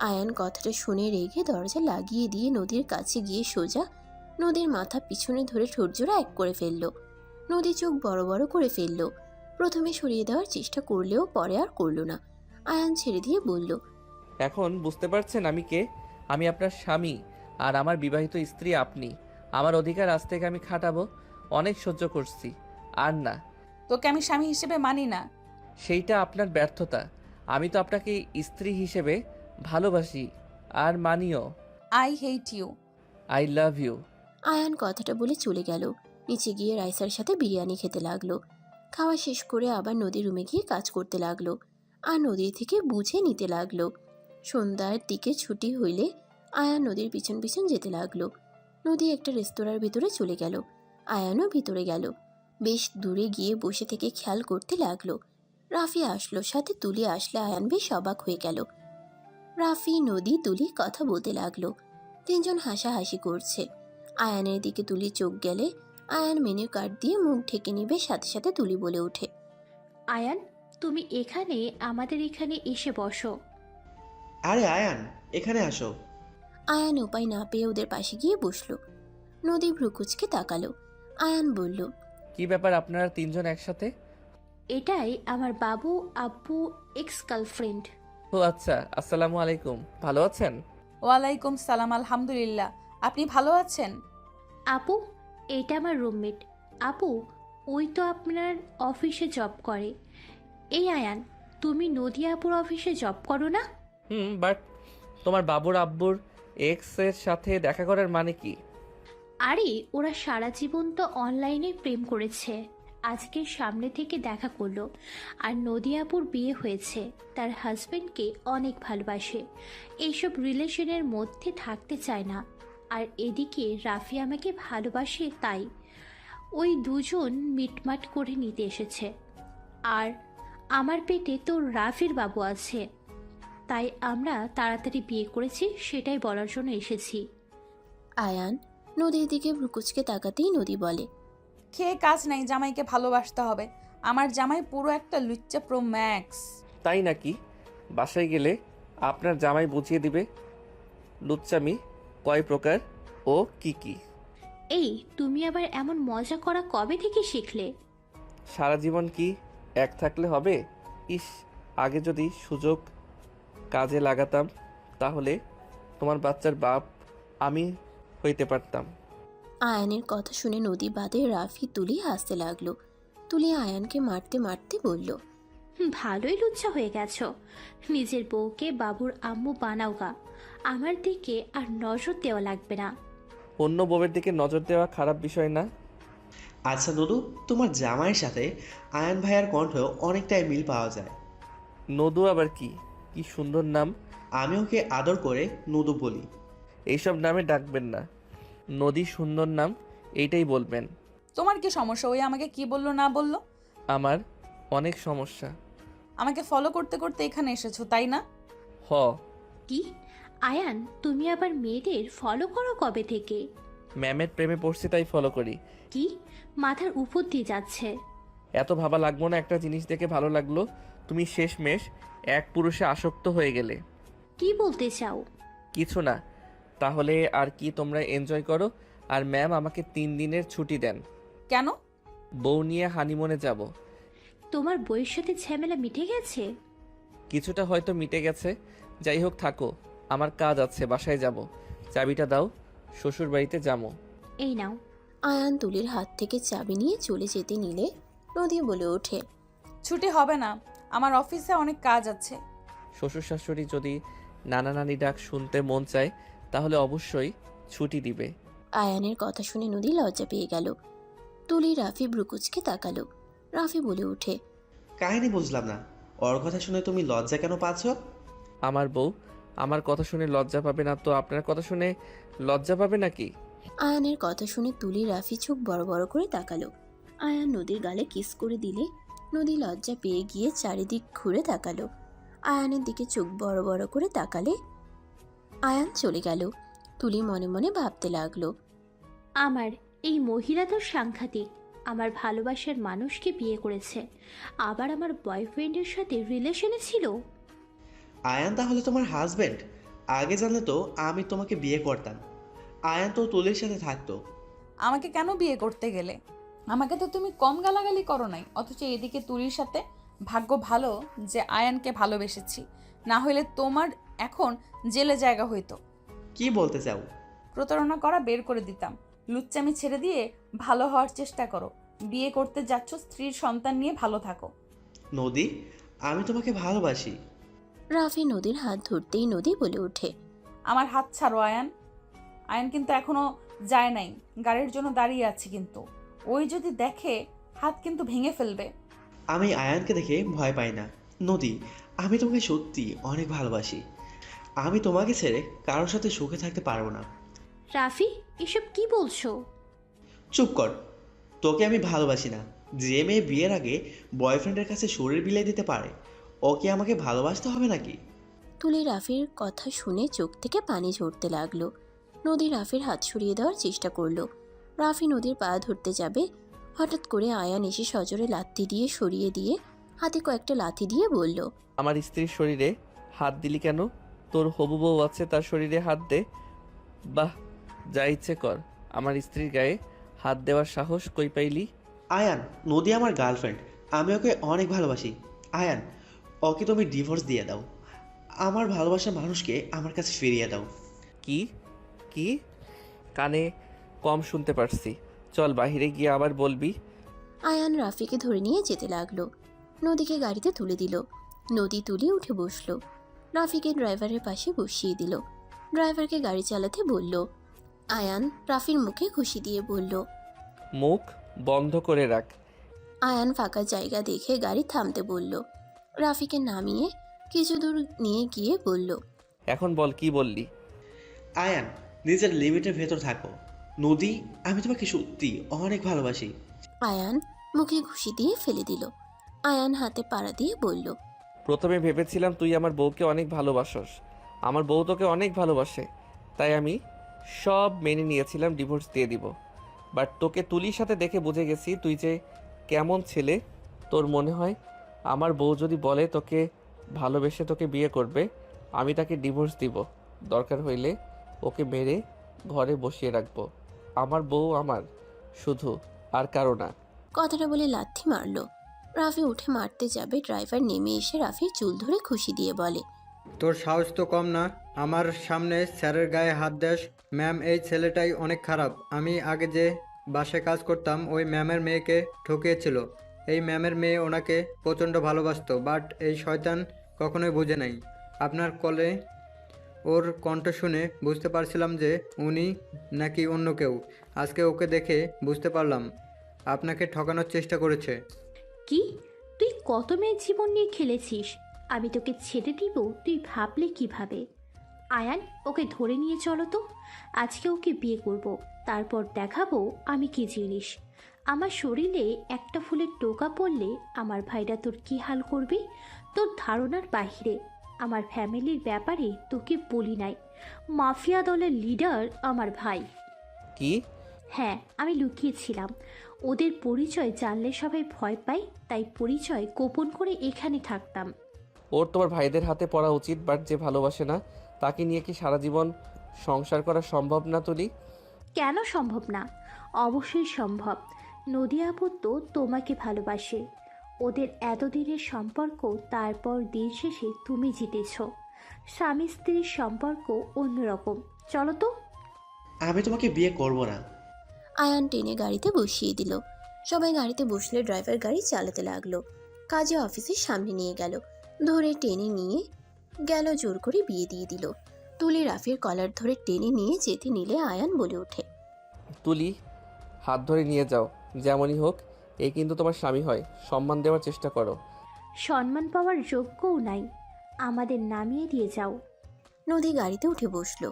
আয়ান কথাটা শুনে রেগে দরজা লাগিয়ে দিয়ে নদীর কাছে গিয়ে সোজা নদীর মাথা পিছনে ধরে ঠোঁটজোড়া এক করে ফেলল। নদী চোখ বড় বড় করে ফেলল। প্রথমে সরিয়ে দেওয়ার চেষ্টা করলেও পরে আর করল না। আয়ান ছেড়ে দিয়ে বলল, এখন বুঝতে পারছেন আমি কে? আমি আপনার স্বামী আর আমার বিবাহিত স্ত্রী আপনি। আমার অধিকার আজ থেকে আমি খাটাবো। অনেক সহ্য করছি, আর না। তোকে আমি স্বামী হিসেবে মানি না। সেইটা আপনার ব্যর্থতা। আমি তো আপনাকে স্ত্রী হিসেবে ভালোবাসি আর মানিও। I hate you. I love you. Ayaan কথাটা বলে চলে গেল। নিচে গিয়ে রাইসার সাথে বিরিয়ানি খেতে লাগলো। খাওয়া শেষ করে আবার নদীর রুমে গিয়ে কাজ করতে লাগলো আর নদীর থেকে বুঝে নিতে লাগলো। সন্ধ্যার দিকে ছুটি হইলে আয়ান নদীর পিছন পিছন যেতে লাগলো। নদী একটা রেস্তোরাঁর ভিতরে চলে গেল। আয়ানও ভিতরে গেল। বেশ দূরে গিয়ে বসে থেকে খেয়াল করতে লাগলো। রাফি আসলো, সাথে তুলি আসলে আয়ান বেশ অবাক হয়ে গেল। রাফি, নদী, তুলি কথা বলতে লাগলো। তিনজন হাসাহাসি করছে। আয়ানের দিকে তুলি চোখ গেলে আয়ান মেনু কার্ড দিয়ে মুখ ঢেকে নেবে, সাথে সাথে তুলি বলে ওঠে, আয়ান, তুমি এখানে আমাদের এখানে এসে বসো। আরে আয়ান, এখানে আসো। আয়ান উপায় না পেয়ে ওদের পাশে গিয়ে বসলো। নদী ভ্রুকুচকে তাকালো। আয়ান বলল, কি ব্যাপার আপনারা তিনজন একসাথে? এটাই আমার বাবু আব্বু এক্স গার্লফ্রেন্ড। ও আচ্ছা, আসসালামু আলাইকুম। ভালো আছেন? ওয়ালাইকুম সালাম, আলহামদুলিল্লাহ। আপনি ভালো আছেন? আপু, এটা আমার রুমমেট। আপু, ওই তো আপনার অফিসে জব করে। এই আয়ান, তুমি নদী আপুর অফিসে জব করো না? বাট তোমার বাবুর আব্বুর এক্স এর সাথে দেখা করার মানে কি? আরে, ওরা সারা জীবন তো অনলাইনে প্রেম করেছে, আজকে সামনে থেকে দেখা করলো। আর নদী আপুর বিয়ে হয়েছে, তার হাজবেন্ডকে অনেক ভালোবাসে, এইসব রিলেশনের মধ্যে থাকতে চায় না। আর এদিকে রাফি আমাকে ভালোবাসে, তাই ওই দুজন মিটমাট করে নিতে এসেছে। আর আমার পেটে তো রাফির বাবু আছে, তাই আমরা তাড়াতাড়ি বিয়ে করেছি, সেটাই বলার জন্য এসেছি। আয়ান নদীর দিকে ভ্রুকুচকে তাকাতেই নদী বলে, খেয়ে কাজ নাই, জামাইকে ভালোবাসতে হবে। আমার জামাই পুরো একটা লুচ্চা প্রো ম্যাক্স। তাই নাকি? বাসায় গেলে আপনার জামাই বুঝিয়ে দিবে লুচ্চামি কয় প্রকার ও কি কি। এই, তুমি আবার এমন মজা করা কবে থেকে শিখলে? সারা জীবন কি এক থাকলে হবে? ইস, আগে যদি সুযোগ কাজে লাগাতাম তাহলে তোমার বাচ্চার বাপ আমি হইতে পারতাম। আয়ানের কথা শুনে নদী বাদে রাফি, তুলি হাসতে লাগলো। তুলি আয়ানকে মারতে মারতে বলল, ভালোই লুচ্ছা হয়ে গেছো। নিজের বউকে বাবুর আম্মু বানাও গা। আমার দিকে আর নজর দেওয়া লাগবে না। অন্য বউয়ের দিকে নজর দেওয়া খারাপ বিষয় না। আচ্ছা নদু, তোমার জামাইয়ের সাথে আয়ান ভাইয়ার কণ্ঠ অনেকটাই মিল পাওয়া যায়। নদু আবার কি? কি সুন্দর নাম। আমি ওকে আদর করে নদু বলি। এইসব নামে ডাকবেন না, নদী সুন্দর নাম এইটাই বলবেন। তোমার কি সমস্যা? ওই আমাকে কি বললো না বললো? আমার অনেক সমস্যা। আমাকে ফলো করতে করতে এখানে এসেছো, তাই না? হ। কি আয়ান, তুমি আবার মেয়েদের ফলো করো কবে থেকে? ম্যামের প্রেমে পড়ছি তাই ফলো করি। কি মাথার উপর দিয়ে যাচ্ছে? এত ভাবা লাগবো না, একটা জিনিস দেখে ভালো লাগলো, তুমি শেষমেশ এক পুরুষে আসক্ত হয়ে গেলে। কি বলতে চাও? কিছু না। তাহলে আর কি, তোমরা এনজয় করো। আর ম্যাম আমাকে 3 দিনের ছুটি দেন। কেন? বউ নিয়ে হানিমুনে যাব। তোমার বইয়ের সাথে ঝামেলা মিটে গেছে? কিছুটা হয়তো মিটে গেছে। যাই হোক, থাকো, আমার কাজ আছে, বাসায় যাব। চাবিটা দাও, শ্বশুর বাড়িতে যাবো। এই নাও। আয়ান তুলির হাত থেকে চাবি নিয়ে চলে যেতে নিলে নদী বলে ওঠে, ছুটি হবে না, আমার অফিসে অনেক কাজ আছে। শ্বশুর শাশুড়ি যদি নানা নানি ডাক শুনতে মন চায় তাহলে অবশ্যই ছুটি দিবে। আয়ানের কথা শুনে নদী লজ্জা পেয়ে গেল। তুলি রাফি ভ্রুকুচকে তাকালো। রাফি বলে ওঠে, কাহিনী বুঝলাম না, ওর কথা শুনে তুমি লজ্জা কেন পাচ্ছ? আমার বউ আমার কথা শুনে লজ্জা পাবে না তো আপনার কথা শুনে লজ্জা পাবে নাকি? আয়ানের কথা শুনে তুলি রাফি চোখ বড় বড় করে তাকালো। আয়ান নদীর গালে কিস করে দিলে নদী লজ্জা পেয়ে গিয়ে চারিদিক ঘুরে তাকালো। আয়ানের দিকে চোখ বড় বড় করে তাকালে আয়ান চলে গেল। তুলি মনে মনে ভাবতে লাগলো। আমার এই মহিলা তো সাংঘাতিক। আমার ভালোবাসার মানুষকে বিয়ে করেছে, আবার আমার বয়ফ্রেন্ডের সাথে রিলেশনে ছিল। আয়ান তাহলে তোমার হাজবেন্ড? আগে জানলে তো আমি তোমাকে বিয়ে করতাম। আয়ান তো তুলির সাথে থাকতো। আমাকে কেন বিয়ে করতে গেলে? আমাকে তো তুমি কম গালাগালি করো নাই, অথচ এদিকে তুলির সাথে। ভাগ্য ভালো যে আয়ানকে ভালোবেসেছি, না হলে তোমার এখন জেলে জায়গা হইতো। কি বলতে চাও? প্রতারণা করা বের করে দিতাম। লুচ্চামি ছেড়ে দিয়ে ভালো হওয়ার চেষ্টা করো। বিয়ে করতে যাচ্ছ, স্ত্রীর সন্তান নিয়ে ভালো থাকো। নদী, আমি তোমাকে ভালোবাসি। রাফি নদীর হাত ধরতেই নদী বলে ওঠে। আমার হাত ছাড়ো আয়ান। আয়ান কিন্তু এখনো যায় নাই, গাড়ির জন্য দাঁড়িয়ে আছে, কিন্তু ওই যদি দেখে হাত কিন্তু ভেঙে ফেলবে। আমি আয়ানকে দেখে ভয় পাই না। নদী, আমি তোমাকে সত্যি অনেক ভালোবাসি। আমি তোমাকে ছেড়ে কারোর সাথে সুখে থাকতে পারবো না। রাফি, এসব কি বলছো? চুপ কর। তোকে আমি ভালোবাসি না। যে মেয়ে বিয়ের আগে বয়ফ্রেন্ডের কাছে শরীর বিলিয়ে দিতে পারে, ওকে আমাকে ভালোবাসতে হবে নাকি? তুলি রাফির কথা শুনে চোখ থেকে পানি ঝরতে লাগলো। নদী রাফির হাত সরিয়ে দেওয়ার চেষ্টা করলো। রাফি নদীর পা ধরতে যাবে, হঠাৎ করে আয়ান এসে সজোরে লাথি দিয়ে সরিয়ে দিয়ে হাতে কয়েকটা লাথি দিয়ে বলল, আমার স্ত্রীর শরীরে হাত দিলি কেন? তোর হবু বউ আছে, তার শরীরে হাত দে। বাহ, যা ইচ্ছে কর। আমার স্ত্রীর গায়ে হাত দেওয়ার সাহস কই পাইলি? আয়ান, নদী আমার গার্লফ্রেন্ড। আমি ওকে অনেক ভালোবাসি। আয়ান, ওকে তুমি ডিভোর্স দিয়ে দাও। আমার ভালোবাসার মানুষকে আমার কাছে ফিরিয়ে দাও। কি কি? কানে কম শুনতে পারছি। চল বাহিরে গিয়ে আবার বলবি। আয়ান রাফিকে ধরে নিয়ে যেতে লাগলো। নদীকে গাড়িতে তুলে দিল। নদী তুলে উঠে বসলো। রাফিকে ড্রাইভারের পাশে বসিয়ে দিল। ড্রাইভারকে গাড়ি চালাতে বলল। আয়ান রাফির মুখে খুশি দিয়ে বলল, মুখ বন্ধ করে রাখ। আয়ান ফাঁকা জায়গা দেখে গাড়ি থামতে বলল। রাফিকে নামিয়ে কিছু দূর নিয়ে গিয়ে বলল, এখন বল, কি বললি? আয়ান, নিজের লিমিটের ভেতর থাকো। নদী, আমি তোমাকে সত্যি অনেক ভালোবাসি। আয়ান মুখে ঘুষি দিয়ে ফেলে দিল। আয়ান হাতে পাড়া দিয়ে বলল, প্রথমে ভেবেছিলাম তুই আমার বউকে অনেক ভালোবাসস, আমার বউ তোকে অনেক ভালোবাসে, তাই আমি সব মেনে নিয়েছিলাম, ডিভোর্স দিয়ে দিব। বাট তোকে তুলির সাথে দেখে বুঝে গেছি তুই যে কেমন ছেলে। তোর মনে হয় আমার বউ যদি বলে তোকে ভালোবেসে তোকে বিয়ে করবে, আমি তাকে ডিভোর্স দিব। দরকার হইলে ওকে মেরে ঘরে বসিয়ে রাখবো। আমার বউ আমার, শুধু, আর কারো না। কথাটা বলে লাথি মারলো। রাফি উঠে মারতে যাবে, ড্রাইভার নেমে এসে রাফির চুল ধরে খুশি দিয়ে বলে, তোর সাহস তো কম না, আমার সামনে স্যারের গায়ে হাত দেস। ম্যাম, এই ছেলেটাই অনেক খারাপ। আমি আগে যে বাসায় কাজ করতাম ওই ম্যামের মেয়েকে ঠকিয়েছিল। এই ম্যামের মেয়ে ওনাকে প্রচণ্ড ভালোবাসতো, বাট এই শয়তান কখনোই বুঝে নাই। আপনার কলে ওর কণ্ঠ শুনে বুঝতে পারছিলাম যে উনি নাকি অন্য কেউ। আজকে ওকে দেখে বুঝতে পারলাম আপনাকে ঠকানোর চেষ্টা করেছে। কি? তুই কত মেয়ের জীবন নিয়ে খেলেছিস? আমি তোকে ছেড়ে দিব তুই ভাবলে কিভাবে? আয়ান, ওকে ধরে নিয়ে চলো তো। আজকে ওকে বিয়ে করব, তারপর দেখাবো আমি কি জিনিস। আমার শরীরে একটা ফুলের টোকা পড়লে আমার ভাইরা তোর কি হাল করবে তোর ধারণার বাহিরে। আমার ফ্যামিলির ব্যাপারে তোকে বলি নাই, মাফিয়া দলের লিডার আমার ভাই। কি? হ্যাঁ, আমি লুকিয়েছিলাম। ওদের পরিচয় জানলে সবাই ভয় পায়, তাই পরিচয় গোপন করে এখানে থাকতাম। ওর তোমার ভাইদের হাতে পড়া উচিত, বাট যে ভালোবাসে না তাকে নিয়ে কি সারা জীবন সংসার করা সম্ভব না তুলি? কেন সম্ভব না? অবশ্যই সম্ভব। নদী আপু তো তোমাকে ভালোবাসে। ওদের এতদিনের সম্পর্ক, তারপর দিন শেষে তুমি জিতেছ। স্বামী স্ত্রীর সম্পর্ক অন্যরকম। চলো তো। আমি তোমাকে বিয়ে করব না। আয়ান টেনে গাড়িতে বসিয়ে দিল। সবাই গাড়িতে বসলে ড্রাইভার গাড়ি চালাতে লাগলো। কাজে অফিসের সামনে নিয়ে গেল, ধরে টেনে নিয়ে গেল, জোর করে বিয়ে দিয়ে দিল। তুলি রাফির কলার ধরে টেনে নিয়ে যেতে নিলে আয়ান বলে ওঠে, তুলি, হাত ধরে নিয়ে যাও, যেমনই হোক এই কিন্তু তোমার স্বামী হয়, সম্মান দেওয়ার চেষ্টা করো। সম্মান পাওয়ার যোগ্যও নাই, আমাদের নামিয়ে দিয়ে যাও। নদী গাড়িতে উঠে বসলো।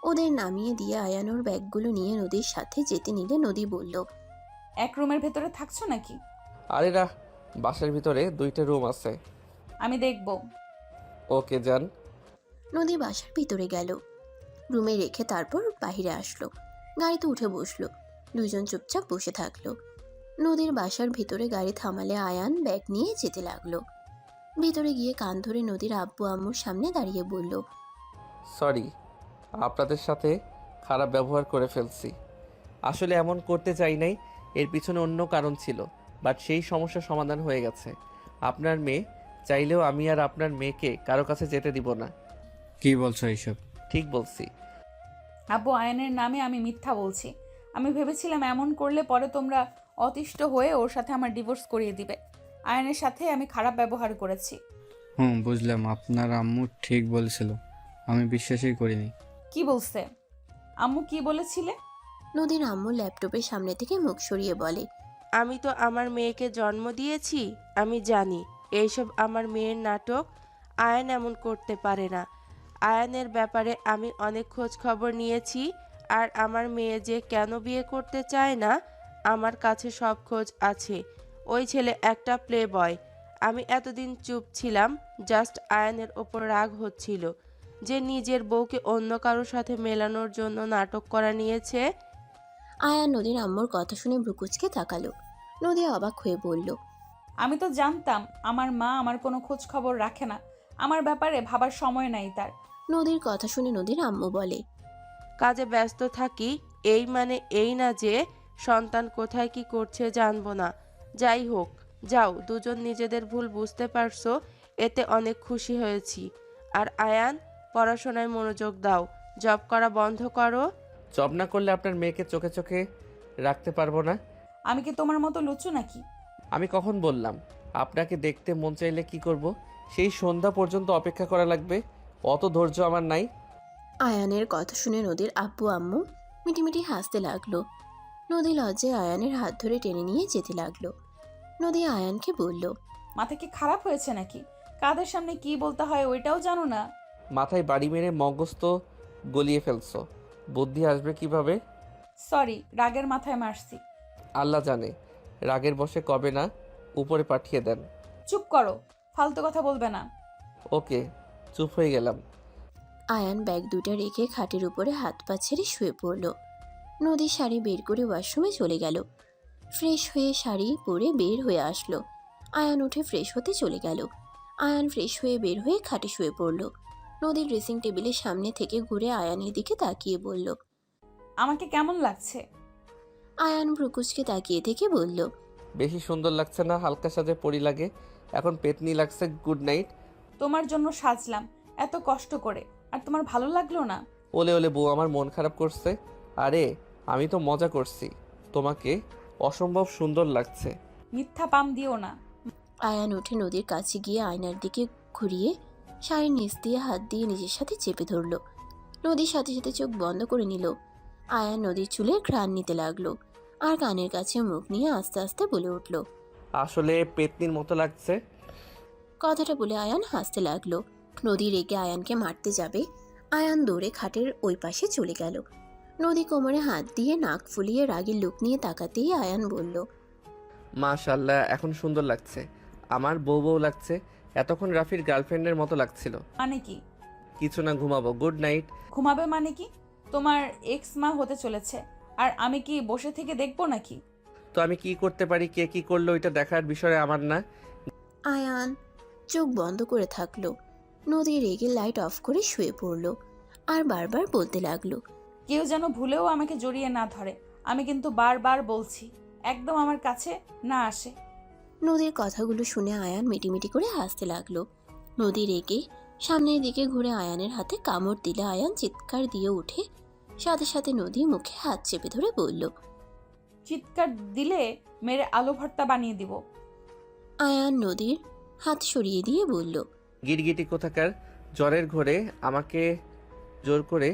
ওদের নামিয়ে দিয়ে আয়ান ওর ব্যাগগুলো নিয়ে নদীর সাথে যেতে নিলে নদী বলল, এক রুমের ভেতরে থাকছো নাকি? আরে না, বাসার ভিতরে 2টা রুম আছে। আমি দেখব। ওকে যান। নদী বাসার ভিতরে গেল। রুমে রেখে তারপর বাইরে আসলো। গাড়িতে উঠে বসলো। দুজন চুপচাপ বসে থাকলো। নদীর বাসার ভিতরে গাড়ি থামালে আয়ান ব্যাগ নিয়ে যেতে লাগলো। ভিতরে গিয়ে কান ধরে নদীর আব্বু আম্মুর সামনে দাঁড়িয়ে বলল, সরি, আপনাদের সাথে খারাপ ব্যবহার করে ফেলছি। আসলে এমন করতে চাই নাই, এর পিছনে অন্য কারণ ছিল, বাট সেই সমস্যার সমাধান হয়ে গেছে। আপনার মেয়ে চাইলেও আমি আর আপনার মেয়েকে কারো কাছে যেতে দিব না। কি বলছো এইসব? ঠিক বলছি। আব্বু, আয়নের নামে আমি মিথ্যা বলছি। আমি ভেবেছিলাম এমন করলে পরে তোমরা অতিষ্ঠ হয়ে ওর সাথে আমার ডিভোর্স করিয়ে দিবে। আয়নের সাথে আমি খারাপ ব্যবহার করেছি। বুঝলাম। আপনার আম্মু ঠিক বলেছিল, আমি বিশ্বাসই করিনি। কি বলছে আম্মু? কি বলেছিলে? নদীর আম্মু ল্যাপটপের সামনে থেকে মুখ সরিয়ে বলে, আমি তো আমার মেয়েকে জন্ম দিয়েছি, আমি জানি এইসব আমার মেয়ের নাটক। আয়ান এমন করতে পারে না। আয়ানের ব্যাপারে আমি অনেক খোঁজ খবর নিয়েছি, আর আমার মেয়ে যে কেন বিয়ে করতে চায় না আমার কাছে সব খোঁজ আছে। ওই ছেলে একটা প্লে বয়। আমি এতদিন চুপ ছিলাম, জাস্ট আয়ানের ওপর রাগ হচ্ছিল যে নিজের বউকে অন্য কারোর সাথে মেলানোর জন্য নাটক করা নিয়েছে। আয়ান নদীর আম্মুর কথা শুনে ভ্রুকুচকে তাকালো। নদী অবাক হয়ে বলল, আমি তো জানতাম আমার মা আমার কোনো খোঁজ খবর রাখে না। আমার ব্যাপারে ভাবার সময় নাই তার। নদীর কথা শুনে নদীর আম্মু বলে, কাজে ব্যস্ত থাকি এই মানে এই না যে সন্তান কোথায় কি করছে জানবো না। যাই হোক, যাও, দুজন নিজেদের ভুল বুঝতে পারছো, এতে অনেক খুশি হয়েছি। আর আয়ান, পড়াশোনায় মনোযোগ দাও, জব করা বন্ধ করো। জব না করলে আপনার মেয়েকে চোখে চোখে রাখতে পারবো না। আমি কি তোমার মতো লুচু নাকি? আমি কখন বললাম আপনাকে দেখতে মন চাইলে কি করব? সেই সন্ধ্যা পর্যন্ত অপেক্ষা করা লাগবে? অত ধৈর্য আমার নাই। আয়ানের কথা শুনে নদীর আব্বু আম্মু মিটিমিটি হাসতে লাগলো। নদী লজ্জায় আয়ানের হাত ধরে টেনে নিয়ে যেতে লাগলো। নদী আয়ানকে বলল, মাথা কি খারাপ হয়েছে নাকি? কাদের সামনে কি বলতে হয় ওইটাও জানো না? মাথায় বাড়ি মেরে মগজ গলিয়ে ফেলছো, বুদ্ধি আসবে কিভাবে? সরি, রাগের মাথায় মারছি। আল্লাহ জানে রাগের বশে কবে না উপরে পাঠিয়ে দেন। চুপ করো, ফালতু কথা বলবে না। ওকে, চুপ হয়ে গেলাম। আয়ান ব্যাগ দুটো রেখে খাটের উপরে হাত পা ছেড়ে শুয়ে পড়ল। নদী শাড়ি বের করে ওয়াশরুমে চলে গেল। ফ্রেশ হয়ে শাড়ি পরে বের হয়ে আসলো। আয়ান উঠে ফ্রেশ হতে চলে গেল। আয়ান ফ্রেশ হয়ে বের হয়ে খাটে শুয়ে পড়ল। নদী ড্রেসিং টেবিলের সামনে থেকে ঘুরে আয়ানের দিকে তাকিয়ে বলল, আমাকে কেমন লাগছে? আয়ান ভ্রুকুচকে তাকিয়ে থেকে বলল, বেশি সুন্দর লাগছে না, হালকা সাজে পরি লাগে। এখন পেতনি লাগছে। Good night. তোমার জন্য সাজলাম এত কষ্ট করে, আর তোমার ভালো লাগলো না? ওলে ওলে বউ আমার মন খারাপ করছে। আরে আমি তো মজা করছি, তোমাকে অসম্ভব সুন্দর লাগছে। মিথ্যা পাম দিও না। আয়ান উঠে নদীর কাছে গিয়ে আয়নার দিকে ঘুরিয়ে শাড়ির নিচ দিয়ে হাত দিয়ে নিজের সাথে চেপে ধরল। নদীর সাথে সাথে চোখ বন্ধ করে নিল। আয়ান নদীর চুলের ঘ্রাণ নিতে লাগলো আর কানের কাছে মুখ নিয়ে আস্তে আস্তে বলে উঠল, আসলে পেতনির মতো লাগছে। কথাটা বলে আয়ান হাসতে লাগলো। নদী রেগে আয়ানকে মারতে যাবে। আয়ান দৌড়ে খাটের ওই পাশে চলে গেল। নদী কোমরে হাত দিয়ে নাক ফুলিয়ে রাগের লুক নিয়ে তাকাতেই আয়ান বলল, মাশাআল্লাহ, এখন সুন্দর লাগছে। আমার বউ বউ লাগছে। এতক্ষণ রাফির গার্লফ্রেন্ডের মতো লাগছিল। মানে কি? কিছু না, ঘুমাবো। Good night. ঘুমাবে মানে কি? তোমার এক্স মা হতে চলেছে, আর আমি কি বসে থেকে দেখবো নাকি? তো আমি কি করতে পারি, কে কি করলো এটা দেখার বিষয় আমার না। আয়ান চোখ বন্ধ করে থাকলো। নদী রেগে লাইট অফ করে শুয়ে পড়ল আর বারবার বলতে লাগলো, কেউ যেন ভুলেও আমাকে জড়িয়ে না ধরে। আমি কিন্তু বারবার বলছি, একদম আমার কাছে না আসে। নদীর কথাগুলো শুনে আয়ান মিটিমিটি করে হাসতে লাগলো। নদী রেগে সামনের দিকে ঘুরে আয়ানের হাতে কামড় দিলে আয়ান চিৎকার দিয়ে উঠে সাথে সাথে নদী মুখে হাত চেপে ধরে বলল, চিৎকার দিলে মেরে আলু ভর্তা বানিয়ে দিব। আয়ান নদীর হাত সরিয়ে দিয়ে বলল, গিরগিটি কোথাকার, জ্বরের ঘোরে আমাকে জোর করে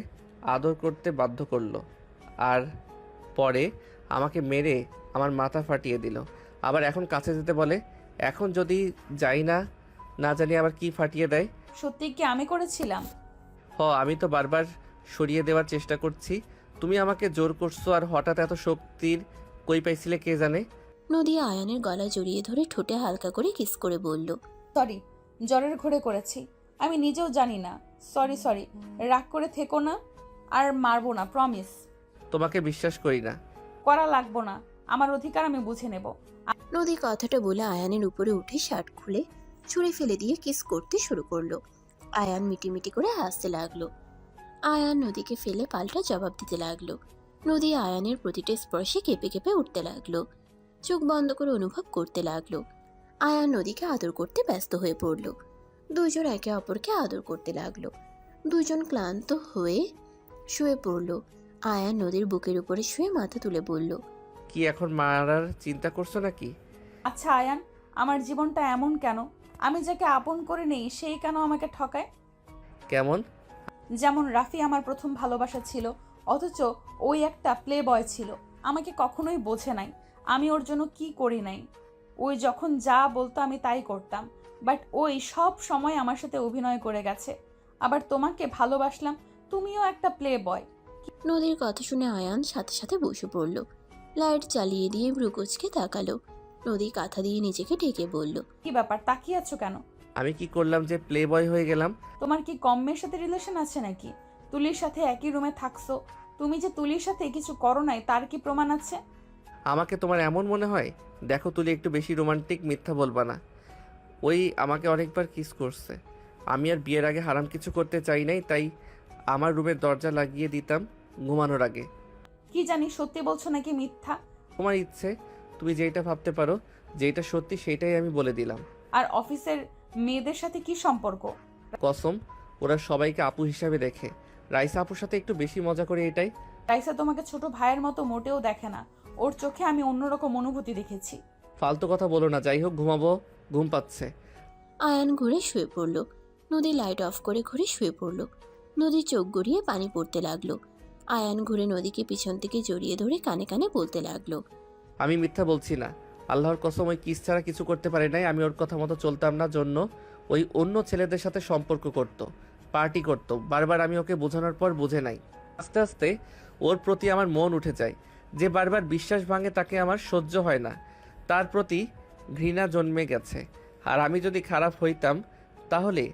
আদর করতে বাধ্য করলো, আর পরে আমাকে মেরে আমার মাথা ফাটিয়ে দিল। আবার এখন কাছে যেতে বলে। এখন যদি যাই না, না জানি আবার কি ফাটিয়ে দেয়। সত্যি কি আমি করেছিলাম? আমি তো বারবার সরিয়ে দেওয়ার চেষ্টা করছি, তুমি আমাকে জোর করছো। আর হঠাৎ এত শক্তির কই পাইছিলে কে জানে। নদী আয়ানের গলা জড়িয়ে ধরে ঠোঁটে হালকা করে কিস করে বলল, সরি, জ্বরের ঘোরে করেছি। আমি নিজেও জানি না। সরি সরি, রাগ করে থেকো না। আর মারবো না, প্রমিস। তোমাকে বিশ্বাস করি না। করা লাগবো না, আমার অধিকার আমি বুঝে নেব। নদী কথাটা বলে আয়ানের উপরে উঠে শার্ট খুলে ছুঁড়ে ফেলে দিয়ে কিস করতে শুরু করলো। আয়ান মিটিমিটি করে হাসতে লাগলো। আয়ান নদীকে ফেলে পাল্টা জবাব দিতে লাগলো। নদী আয়ানের প্রতিটা স্পর্শে কেঁপে কেঁপে উঠতে লাগলো। চোখ বন্ধ করে অনুভব করতে লাগলো। আয়ান নদীকে আদর করতে ব্যস্ত হয়ে পড়ল। দুজন একে অপরকে আদর করতে লাগলো। দুজন ক্লান্ত হয়ে শুয়ে পড়ল। আয়ান নদীর বুকের উপরে শুয়ে মাথা তুলে বলল, কি এখন মারার চিন্তা করছো নাকি? আচ্ছা আয়ান, আমার জীবনটা এমন কেন? আমি যাকে আপন করে নেই সেই কেন আমাকে ঠকায়? কেমন? যেমন রাফি আমার প্রথম ভালোবাসা ছিল, অথচ ওই একটা প্লে বয় ছিল। আমাকে কখনোই বোঝে নাই আমি ওর জন্য কি করি নাই। ওই যখন যা বলতো আমি তাই করতাম, বাট ওই সব সময় আমার সাথে অভিনয় করে গেছে। আবার তোমাকে ভালোবাসলাম, তুমিও একটা প্লে বয়। নদীর কথা শুনে আয়ান সাথে সাথে বসে পড়ল। লাইট চালিয়ে দিয়ে ভ্রুকুচকে তাকালো। নদী কাঁথা দিয়ে নিজেকে ঢেকে বলল, কি ব্যাপার, তাকিয়ে আছো কেন? আমি কি করলাম যে প্লে বয় হয়ে গেলাম? তোমার কি কম মেয়ের সাথে রিলেশন আছে নাকি? তুলির সাথে একই রুমে থাকছো, তুমি যে তুলির সাথে কিছু করো নাই তার কি প্রমাণ আছে? আমাকে তোমার এমন মনে হয়? দেখো তুলি, একটু বেশি রোমান্টিক, মিথ্যা বলবা না। ওই আমাকে অনেকবার কিস করছে। আমি আর বিয়ের আগে হারাম কিছু করতে চাই নাই, তাই আমার রুমের দরজা লাগিয়ে দিতাম ঘুমানোর আগে। কি জানি সত্যি বলছো নাকি মিথ্যা? তোমার ইচ্ছে, তুমি যেটা ভাবতে পারো, যেটা সত্যি সেটাই আমি বলে দিলাম। আর অফিসের মেয়েদের সাথে কি সম্পর্ক? কসম, ওরা সবাইকে আপু হিসাবে দেখে। রাইসা আপুর সাথে একটু বেশি মজা করে এটাই। রাইসা তোমাকে ছোট ভাইয়ের মতো মোটেও দেখে না, ওর চোখে আমি অন্যরকম অনুভূতি দেখেছি। ফালতু কথা বলো না, যাই হোক ঘুমাবো, ঘুম পাচ্ছে। আয়ান ঘুরে শুয়ে পড়ল। নদী লাইট অফ করে ঘুরে শুয়ে পড়ল। নদী চোখ গড়িয়ে পানি পড়তে লাগলো। আয়ান ঘুরে নদীকে পিছন থেকে জড়িয়ে ধরে কানে কানে বলতে লাগলো, আমি মিথ্যা বলছি না, আল্লাহর কসম, ওই কিস ছাড়া কিছু করতে পারি নাই। আমি ওর কথা মতো চলতাম না জন্য ওই অন্য ছেলেদের সাথে সম্পর্ক করত, পার্টি করত। বারবার আমি ওকে বোঝানোর পর বুঝে নাই। আস্তে আস্তে ওর প্রতি আমার মন উঠে যায়। যে বারবার বিশ্বাস ভাঙে তাকে আমার সহ্য হয় না, তার প্রতি ঘৃণা জন্মে গেছে। আর আমি যদি খারাপ হইতাম তাহলে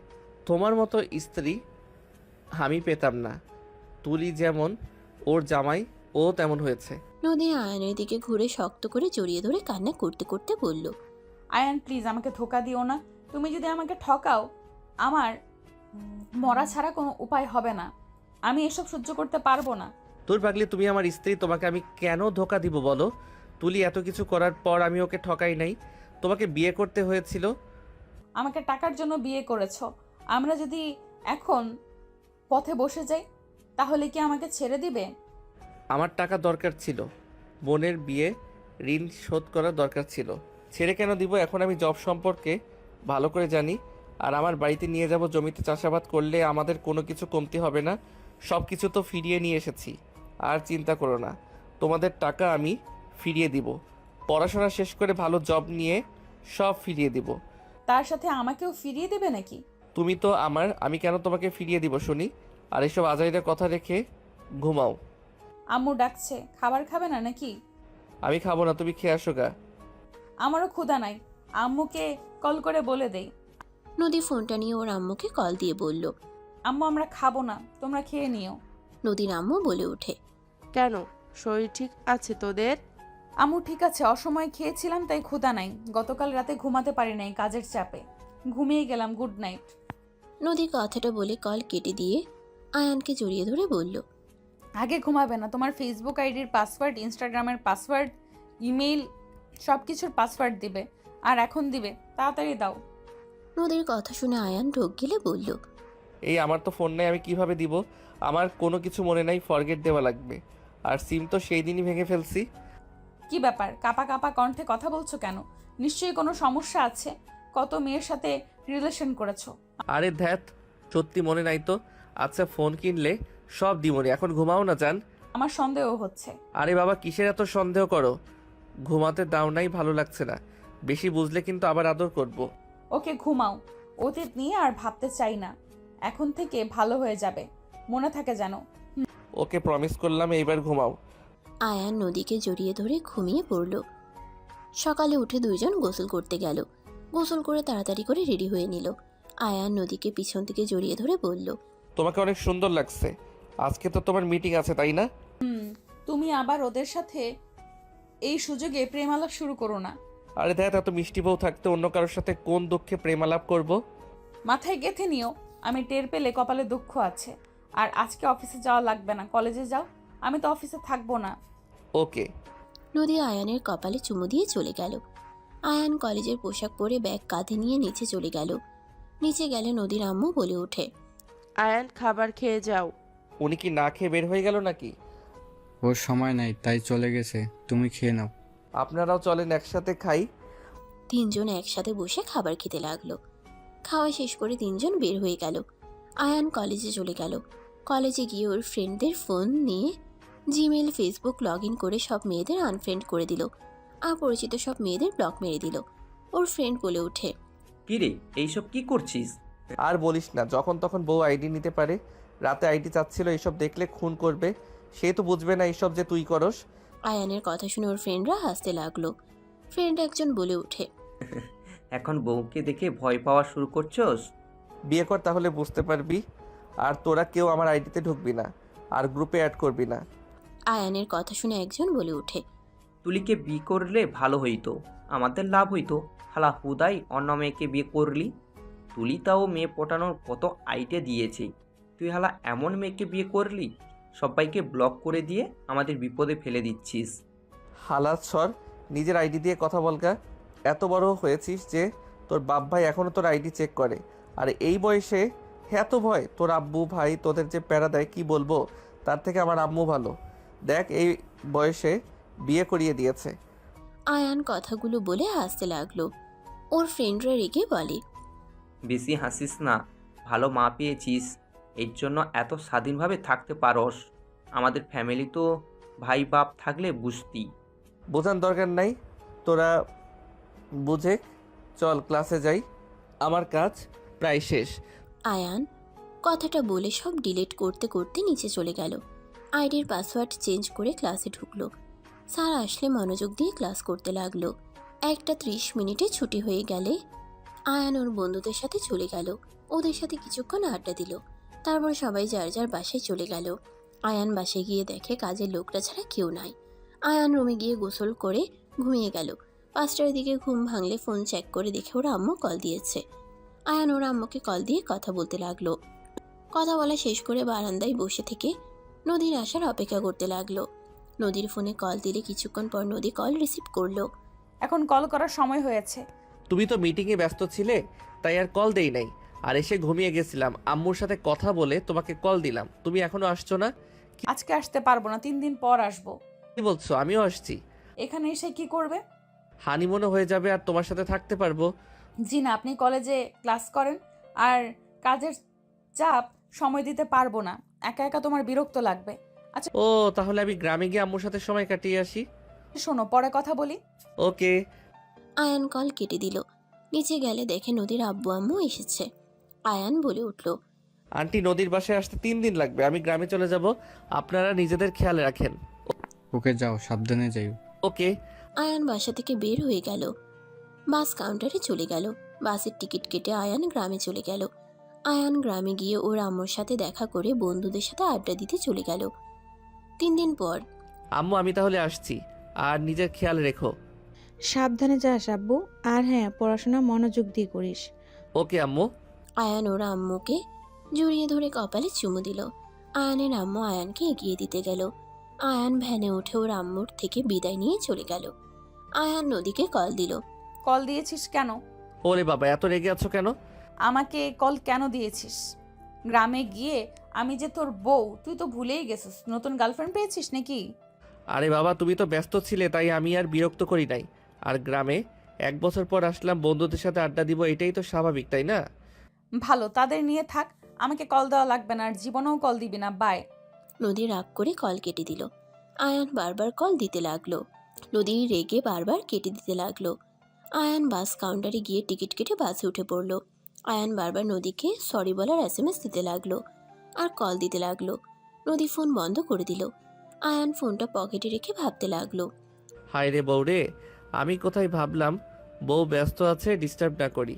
তোমার মতো স্ত্রী আমি পেতাম না। তুলি যেমন ওর জামাই, ও তেমন হয়েছে। নদী আয়ানের দিকে ঘুরে শক্ত করে জড়িয়ে ধরে কান্না করতে করতে বলল, আয়ান প্লিজ আমাকে ধোকা দিও না। তুমি যদি আমাকে ঠকাও, আমার মরা ছাড়া কোনো উপায় হবে না। আমি এসব সহ্য করতে পারবো না। তোর পাগলি, তুমি আমার স্ত্রী, তোমাকে আমি কেন ধোকা দিব বলো? তুলি এত কিছু করার পর আমি ওকে ঠকাই নাই। তোমাকে বিয়ে করতে হয়েছিল। আমাকে টাকার জন্য বিয়ে করেছো। আমরা যদি এখন পথে বসে যাই তাহলে কি আমাকে ছেড়ে দিবে? আমার টাকা দরকার ছিল, বোনের বিয়ে, ঋণ শোধ করার দরকার ছিল। ছেড়ে কেন দিব? এখন আমি জব সম্পর্কে ভালো করে জানি। আর আমার বাড়িতে নিয়ে যাব, জমিতে চাষাবাদ করলে আমাদের কোনো কিছু কমতি হবে না। সব কিছু তো ফিরিয়ে নিয়ে এসেছি, আর চিন্তা করো না। তোমাদের টাকা আমি ফিরিয়ে দিব। পড়াশোনা শেষ করে ভালো জব নিয়ে সব ফিরিয়ে দিব। তার সাথে আমাকেও ফিরিয়ে দেবে নাকি? তুমি তো আমার, আমি কেন তোমাকে ফিরিয়ে দিব শুনি? আর এসব আজাইরা কথা রেখে ঘুমাও। আম্মু ডাকছে, খাবার খাবে না নাকি? আমি খাবো না, তুমি খেয়ে আসো গা। আমারও ক্ষুধা নাই, আম্মুকে কল করে বলে দেই। নদী ফোনটা নিয়ে ওর আম্মুকে কল দিয়ে বলল, আম্মু আমরা খাবো না, তোমরা খেয়ে নিও। নদীর আম্মু বলে ওঠে, কেন, শরীর ঠিক আছে তোদের? আম্মু ঠিক আছে, অসময়ে খেয়েছিলাম তাই ক্ষুধা নাই। গতকাল রাতে ঘুমাতে পারি নাই কাজের চাপে, ঘুমিয়ে গেলাম। Good night. নদী কথাটা বলে কল কেটে দিয়ে আয়ানকে জড়িয়ে ধরে বলল, আগে ঘুমাবে না? তোমার ফেসবুক আইডির পাসওয়ার্ড, ইনস্টাগ্রামের পাসওয়ার্ড, ইমেল, সব কিছুর পাসওয়ার্ড দিবে। আর এখন দিবে, তাড়াতাড়ি দাও। নদীর কথা শুনে আয়ান ঢোক গেলে বলল, এই আমার তো ফোন নাই, আমি কিভাবে দিব? আমার কোনো কিছু মনে নাই, ফরগেট দেওয়া লাগবে। আর সিম তো সেই দিনই ভেঙে ফেলছি। কি ব্যাপার, কাপা কাপা কণ্ঠে কথা বলছো কেন? নিশ্চয়ই কোনো সমস্যা আছে। কত মেয়ের সাথে রিলেশন করেছো? আরে ধ্যাত, সত্যি মনে নাই তো। আচ্ছা ফোন কিনলে সব দিমরি, এখন ঘুমাও না জান। আমার সন্দেহ হচ্ছে। আরে বাবা, কিসের এত সন্দেহ করো? ঘুমাতে দাও নাই, ভালো লাগছে না। বেশি বুঝলে কিন্তু আবার আদর করব। ওকে ঘুমাও, অতীত নিয়ে আর ভাবতে চাই না। এখন থেকে ভালো হয়ে যাবে, মনে থাকে যেন। ওকে প্রমিস করলাম, এইবার ঘুমাও। আয়ান নদীকে জড়িয়ে ধরে ঘুমিয়ে পড়ল। সকালে উঠে দুইজন গোসল করতে গেল। গোসল করে তাড়াতাড়ি করে রেডি হয়ে নিল। আয়ান নদীকে পিছন থেকে জড়িয়ে ধরে বলল, তোমাকে অনেক সুন্দর লাগছে। আজকে তো তোমার মিটিং আছে তাই না? তুমি আবার ওদের সাথে এই সুযোগে প্রেমালাপ শুরু করো না। আরে দেখ, এত মিষ্টি বউ থাকতে অন্য কারোর সাথে কোন দুঃখে প্রেমালাপ করব? মাথায় গেঁথে নিও, আমি টের পেলে কপালে দুঃখ আছে। আর আজকে অফিসে যাওয়া লাগবে না, কলেজে যাও। আমি তো অফিসে থাকবো না। ওকে। নদী আয়ানের কপালে চুমু দিয়ে চলে গেল। আয়ান কলেজের পোশাক পরে ব্যাগ কাঁধে নিয়ে নিচে চলে গেল। নিচে গেলে নদীর আম্মু বলে ওঠে, আয়ান খাবার খেয়ে যাও। উনি কি না খেয়ে বের হয়ে গেল নাকি? ওর সময় নাই তাই চলে গেছে, তুমি খেয়ে নাও। আপনারাও চলেন একসাথে খাই। তিনজন একসাথে বসে খাবার খেতে লাগলো। খাওয়া শেষ করে তিনজন বের হয়ে গেল। আয়ান কলেজে চলে গেল। কলেজে গিয়ে ওর ফ্রেন্ডদের ফোন নিয়ে জিমেল ফেসবুক লগ ইন করে সব মেয়েদের আনফ্রেন্ড করে দিল। অপরিচিত সব মেয়েদের ব্লক মেরে দিল। ওর ফ্রেন্ড বলে ওঠে, কিরে এইসব কি করছিস? আর বলিস না, যখন তখন বউ আইডি নিতে পারে। রাতে আইডি চাচ্ছিল, এইসব দেখলে খুন করবে। সে তো বুঝবে না এইসব যে তুই করস। আয়ানের কথা শুনে ওর ফ্রেন্ডরা হাসতে লাগলো। ফ্রেন্ড একজন বলে ওঠে, এখন বউকে দেখে ভয় পাওয়া শুরু করছস? বিয়ে কর, তাহলে বুঝতে পারবি। আর তোরা কেউ আমার আইডিতে ঢুকবি না, আর গ্রুপে অ্যাড করবি না। আয়ানের কথা শুনে একজন বলে ওঠে, তুলিকে বিয়ে করলে ভালো হইতো, আমাদের লাভ হইতো। হালা হুদাই অন্য মেয়েকে বিয়ে করলি। তুলি তাও মেয়ে পটানোর কত আইডিয়া দিয়েছে, তুই হালা এমন মেয়েকে বিয়ে করলি, সবাইকে ব্লক করে দিয়ে আমাদের বিপদে ফেলে দিচ্ছিস। হালাত সর, নিজের আইডি দিয়ে কথা বলগা। এত বড় হয়েছিস যে তোর বাপ ভাই এখনও তোর আইডি চেক করে, আর এই বয়সে এত ভয়? তোর আব্বু ভাই তোদের যে প্যারা দেয় কি বলবো, তার থেকে আমার আম্মু ভালো। দেখ, এই বয়সে বিয়ে করিয়ে দিয়েছে। আয়ান কথাগুলো বলে হাসতে লাগলো। ওর ফ্রেন্ডরা রেগে বলে, বেশি হাসিস না, ভালো মা পেয়েছিস, এর জন্য এত স্বাধীনভাবে থাকতে পারস। আমাদের ফ্যামিলি তো ভাই বাপ থাকলে বুঝতি। বোঝার দরকার নাই, তোরা বুঝে চল ক্লাসে যাই, আমার কাজ প্রায় শেষ। আয়ান কথাটা বলে সব ডিলিট করতে করতে নিচে চলে গেল। আইডির পাসওয়ার্ড চেঞ্জ করে ক্লাসে ঢুকলো। স্যার আসলে মনোযোগ দিয়ে ক্লাস করতে লাগলো। 1:30 ছুটি হয়ে গেলে আয়ান ওর বন্ধুদের সাথে চলে গেল। ওদের সাথে কিছুক্ষণ আড্ডা দিল। তারপর সবাই যার যার বাসায় চলে গেল। আয়ান বাসায় গিয়ে দেখে কাজের লোকরা ছাড়া কেউ নাই। আয়ান রুমে গিয়ে গোসল করে ঘুমিয়ে গেল। 5টার দিকে ঘুম ভাঙলে ফোন চেক করে দেখে ওর আম্মু কল দিয়েছে। আয়ান ওর আম্মুকে কল দিয়ে কথা বলতে লাগলো। কথা বলা শেষ করে বারান্দায় বসে থেকে নদীর আসার অপেক্ষা করতে লাগলো। নদীর ফোনে কল দিলে কিছুক্ষণ পর নদী কল রিসিভ করলো। এখন কল করার সময় হয়েছে। তুমি তো মিটিংয়ে ব্যস্ত ছিলে, তাই আর কল দেই নাই, আর এসে ঘুমিয়ে গেছিলাম। আম্মুর সাথে কথা বলে তোমাকে কল দিলাম। তুমি এখনো আসছো না? আজকে আসতে পারবো না, 3 দিন পর আসবো। কি বলছো? আমিও আসছি। এখানে এসে কি করবে? হানিমুনও হয়ে যাবে আর তোমার সাথে থাকতে পারবো। জি না, আপনি কলেজে ক্লাস করেন, আর কাজের চাপ সময় দিতে পারবো না। একা একা তোমার বিরক্ত লাগবে। আচ্ছা ও, তাহলে আমি গ্রামে গিয়ে আম্মুর সাথে সময় কাটিয়ে আসি। শোনো, পরে কথা বলি। ওকে। আয়ান কল কেটে দিল। নিচে গেলে দেখে নদীর আব্বু আম্মু এসেছে। আয়ান বলে উঠল, আন্টি, নদীর বাসায় আসতে 3 দিন লাগবে, আমি গ্রামে চলে যাব। আপনারা নিজেদের খেয়াল রাখেন। ওকে, যাও, সাবধানে যাইও। ওকে। আয়ান বাসা থেকে বের হয়ে গেল। বাস কাউন্টারে চলে গেল। বাসের টিকিট কেটে আয়ান গ্রামে চলে গেল। আয়ান গ্রামে গিয়ে ওর আম্মুর সাথে দেখা করে বন্ধুদের সাথে আড্ডা দিতে চলে গেল। 3 দিন পর, আম্মু, আমি তাহলে আসছি, আর নিজের খেয়াল রেখো। সাবধানে যাস আব্বু, আর হ্যাঁ, পড়াশোনা মনোযোগ দিয়ে করিস। ওকে আম্মু। আয়ান ওর আম্মুকে জড়িয়ে ধরে কপালে চুমু দিল। আয়ানের আম্মু আয়ানকে এগিয়ে দিতে গেল। আয়ান ভ্যানে উঠে ওর আম্মুর থেকে বিদায় নিয়ে চলে গেল। আয়ান নদীকে কল দিল। কল দিয়েছিস কেন? ওরে বাবা, এত রেগে আছো কেন? আমাকে কল কেন দিয়েছিস? গ্রামে গিয়ে আমি যে তোর বউ, তুই তো ভুলেই গেছিস। নতুন গার্লফ্রেন্ড পেয়েছিস নাকি? আরে বাবা, তুমি তো ব্যস্ত ছিলে, তাই আমি আর বিরক্ত করি নাই। আর গ্রামে 1 বছর পর আসলাম, বন্ধুদের সাথে আড্ডা দিব, এটাই তো স্বাভাবিক, তাই না? ভালো, তাদের নিয়ে থাক। আমাকে কল দেওয়া লাগবে না, আর জীবনেও কল দিবি না। বাই। নদী রাগ করে কল কেটে দিল। আয়ান বারবার কল দিতে লাগলো। নদী রেগে বারবার কেটে দিতে লাগলো। আয়ান বাস কাউন্টারে গিয়ে টিকিট কেটে বাসে উঠে পড়লো। আয়ান বারবার নদীকে সরি বলার SMS দিতে লাগলো আর কল দিতে লাগলো। নদী ফোন বন্ধ করে দিল। আয়ান ফোনটা পকেটে রেখে ভাবতে লাগলো, হায় রে বউ রে, আমি কোথায় ভাবলাম বউ ব্যস্ত আছে, ডিস্টার্ব না করি,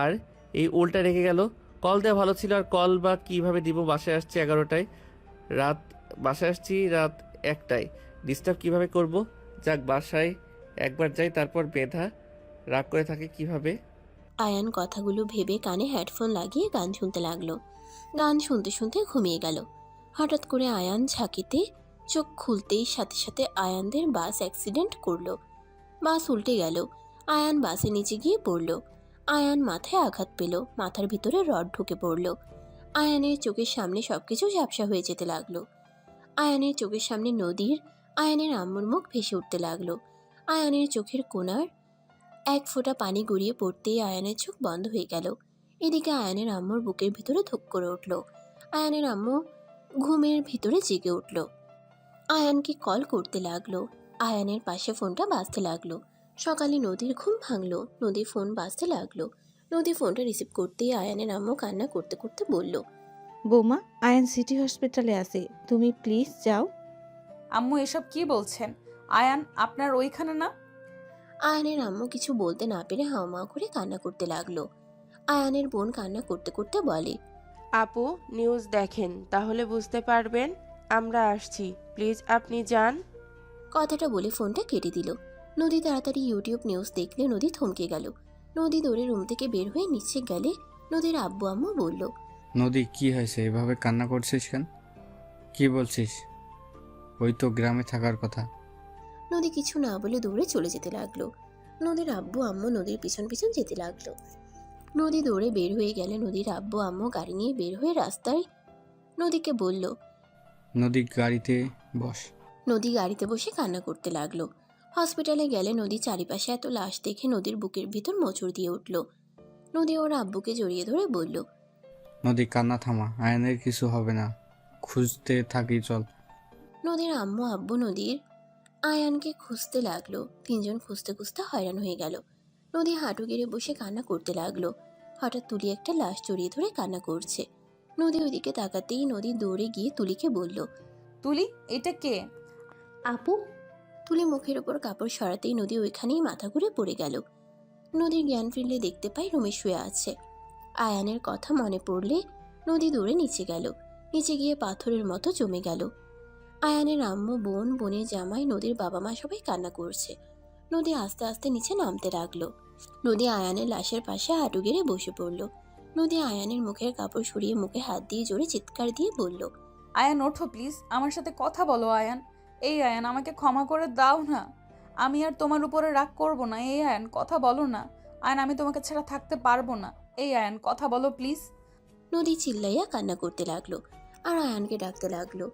আর এই উল্টা রেখে গেল। কল দেওয়া ভালো ছিল, আর কল বা কিভাবে দিব? বাসায় আসছে 11টায়, বাসায় আসছি রাত 1টায়, ডিস্টার্ব কিভাবে করব? যাক, বাসায় একবার যাই, তারপর বেধা রাগ করে থাকে কিভাবে। আয়ান কথাগুলো ভেবে কানে হেডফোন লাগিয়ে গান শুনতে লাগলো। গান শুনতে শুনতে ঘুমিয়ে গেল। হঠাৎ করে আয়ান ঝাঁকিতে চোখ খুলতেই সাথে সাথে আয়ানদের বাস অ্যাক্সিডেন্ট করলো। বাস উল্টে গেল। আয়ান বাসের নিচে গিয়ে পড়ল। আয়ান মাথায় আঘাত পেল, মাথার ভিতরে রড ঢুকে পড়ল। আয়ানের চোখের সামনে সবকিছু ঝাপসা হয়ে যেতে লাগলো। আয়ানের চোখের সামনে নদীর, আয়ানের আম্মুর মুখ ভেসে উঠতে লাগলো। আয়ানের চোখের কোণার এক ফোঁটা পানি গড়িয়ে পড়তেই আয়ানের চোখ বন্ধ হয়ে গেল। এদিকে আয়ানের আম্মুর বুকের ভিতরে ধুক করে উঠল। আয়ানের আম্মু ঘুমের ভিতরে জেগে উঠল। আয়ানকে কল করতে লাগলো। আয়ানের পাশে ফোনটা বাজতে লাগলো। সকালে নদীর ঘুম ভাঙলো। নদীর ফোন বাজতে লাগলো। নদী ফোনটা রিসিভ করতেই আয়ানের আম্মু কান্না করতে করতে বলল, বৌমা, আয়ান সিটি হসপিটালে আছে, তুমি প্লিজ যাও। আম্মু এসব কি বলছেন? আয়ান আপনার ওইখানে না? আয়ানের আম্মু কিছু বলতে না পেরে হাওমাও করে কান্না করতে লাগলো। আয়ানের বোন কান্না করতে করতে বলে, আপু, নিউজ দেখেন, তাহলে বুঝতে পারবেন। আমরা আসছি, প্লিজ আপনি যান। কথাটা বলে ফোনটা কেটে দিল। নদী তাড়াতাড়ি ইউটিউব নিউজ দেখলে নদী থমকে গেল। নদী দৌড়ে রুম থেকে বের হয়ে নিচে গেলে নদীর আব্বু আম্মু বলল, নদী কি হয়েছে, এভাবে কান্না করছিস কেন? কি বলছিস? ওই তো গ্রামে থাকার কথা। নদী কিছু না বলে দৌড়ে চলে যেতে লাগলো। নদীর আব্বু আম্মু নদীর পিছন পিছন যেতে লাগলো। নদী দৌড়ে বের হয়ে গেলে নদীর আব্বু আম্মু গাড়ি নিয়ে বের হয়ে রাস্তায় নদীকে বলল। নদী গাড়িতে বস। নদী গাড়িতে বসে কান্না করতে লাগলো। হসপিটালে গেলে নদী চারিপাশে এত লাশ দেখে নদীর বুকের ভিতর মোচড় দিয়ে উঠল। নদী ওর আব্বুকে জড়িয়ে ধরে বলল, নদী কান্না থামা, আয়নের কিছু হবে না, খুঁজতে থাকি চল। নদীর আম্মু আব্বু নদীর আয়ানকে খুঁজতে লাগলো। তিনজন খুঁজতে খুঁজতে হয়রান হয়ে গেল। নদী হাঁটু গেড়ে বসে কান্না করতে লাগলো। হঠাৎ তুলি একটা লাশ জড়িয়ে ধরে কান্না করছে। নদী ওইদিকে তাকাতেই নদী দৌড়ে গিয়ে তুলিকে বলল, তুলি, এটা কে? আপু, তুলি মুখের ওপর কাপড় সরাতেই নদী ওইখানেই মাথা ঘুরে পড়ে গেল। নদীর জ্ঞান ফিরলে দেখতে পাই রুমে শুয়ে আছে। আয়ানের কথা মনে পড়লে নদী দৌড়ে নিচে গেল। নিচে গিয়ে পাথরের মতো জমে গেল। আয়ানের আম্মু, বোন, বোনের জামাই, নদীর বাবা মা সবাই কান্না করছে। নদী আস্তে আস্তে নিচে নামতে লাগলো। নদী আয়ানের লাশের পাশে হাঁটু গেড়ে বসে পড়ল। নদী আয়ানের মুখের কাপড় সরিয়ে মুখে হাত দিয়ে জোরে চিৎকার দিয়ে বলল, আয়ান ওঠো প্লিজ, আমার সাথে কথা বলো আয়ান। এই আয়ান, আমাকে ক্ষমা করে দাও না। আমি আর তোমার উপরে রাগ করব না। এই আয়ান, কথা বলো না। আয়ান, আমি তোমাকে ছাড়া থাকতে পারবো না। এই আয়ান, কথা বলো প্লিজ। নদী চিল্লাইয়া কান্না করতে লাগলো আর আয়ানকে ডাকতে লাগলো।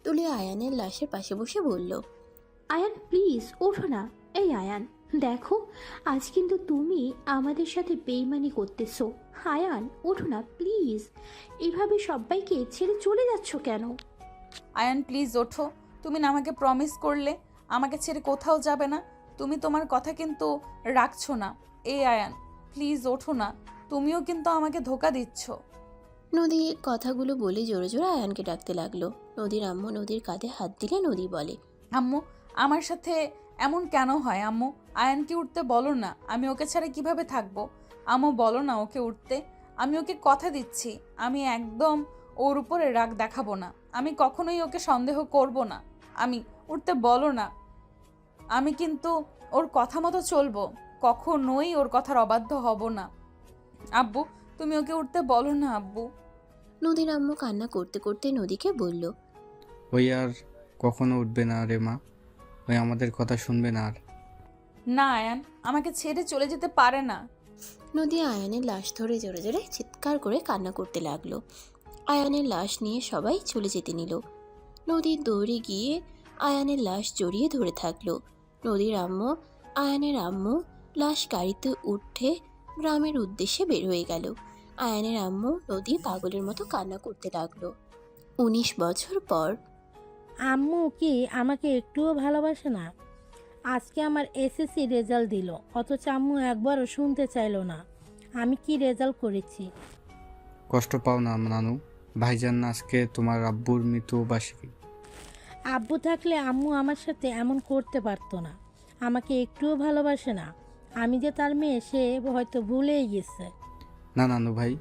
তুলি আয়ানের লাশের পাশে বসে বলল, আয়ান প্লিজ ওঠো না। এই আয়ান, দেখো আজ কিন্তু তুমি আমাদের সাথে বেইমানি করতেছো। আয়ান ওঠো না প্লিজ, এভাবে সবাইকে ছেড়ে চলে যাচ্ছ কেন? আয়ান প্লিজ ওঠো। তুমি না আমাকে প্রমিস করলে আমাকে ছেড়ে কোথাও যাবে না। তুমি তোমার কথা কিন্তু রাখছো না। এই আয়ান, প্লিজ ওঠো না। তুমিও কিন্তু আমাকে ধোকা দিচ্ছ। নদী কথাগুলো বলে জোরে জোরে আয়ানকে ডাকতে লাগলো। নদীর আম্মু নদীর কাঁধে হাত দিলে নদী বলে, আম্মু, আমার সাথে এমন কেন হয়? আম্মু, আয়ানকে উঠতে বলো না। আমি ওকে ছাড়া কিভাবে থাকবো? আম্মু, বলো না ওকে উঠতে। আমি ওকে কথা দিচ্ছি, আমি একদম ওর উপরে রাগ দেখাবো না। আমি কখনোই ওকে সন্দেহ করব না। আমি উঠতে বলো না। আমি কিন্তু ওর কথা মতো চলবো, কখনোই ওর কথার অবাধ্য হব না। আব্বু, তুমি ওকে উঠতে বলো না আব্বু। নদীর আম্মু কান্না করতে করতে নদীকে বলল, ওই আর কখনো উঠবে না রে মা, ওই আমাদের কথা শুনবে না আর। না আয়ান, আমাকে ছেড়ে চলে যেতে পারে না। নদী আয়ানের লাশ ধরে জোরে জোরে চিৎকার করে কান্না করতে লাগলো। আয়ানের লাশ নিয়ে সবাই চলে যেতে নিল। নদীর দৌড়ে গিয়ে আয়ানের লাশ জড়িয়ে ধরে থাকলো। নদীর আম্মু, আয়ানের আম্মু লাশ গাড়িতে উঠে গ্রামের উদ্দেশ্যে বের হয়ে গেল। আয়ানের আম্মু নদী পাগলের মতো কান্না করতে লাগলো। 19 বছর পর। আম্মু কি আমাকে একটুও ভালোবাসে না? আজকে আমার এসএসসি রেজাল্ট দিল, অথচ আম্মু একবারও শুনতে চাইলো না আমি কি রেজাল্ট করেছি। কষ্ট পাও না নানু, ভাইজান আজকে তোমার আব্বুর মৃত্যুবার্ষিকী। আব্বু থাকলে আম্মু আমার সাথে এমন করতে পারতো না। আমাকে একটুও ভালোবাসে না। আমি যে তার মেয়ে সে হয়তো ভুলেই গেছে। না নানু ভাই,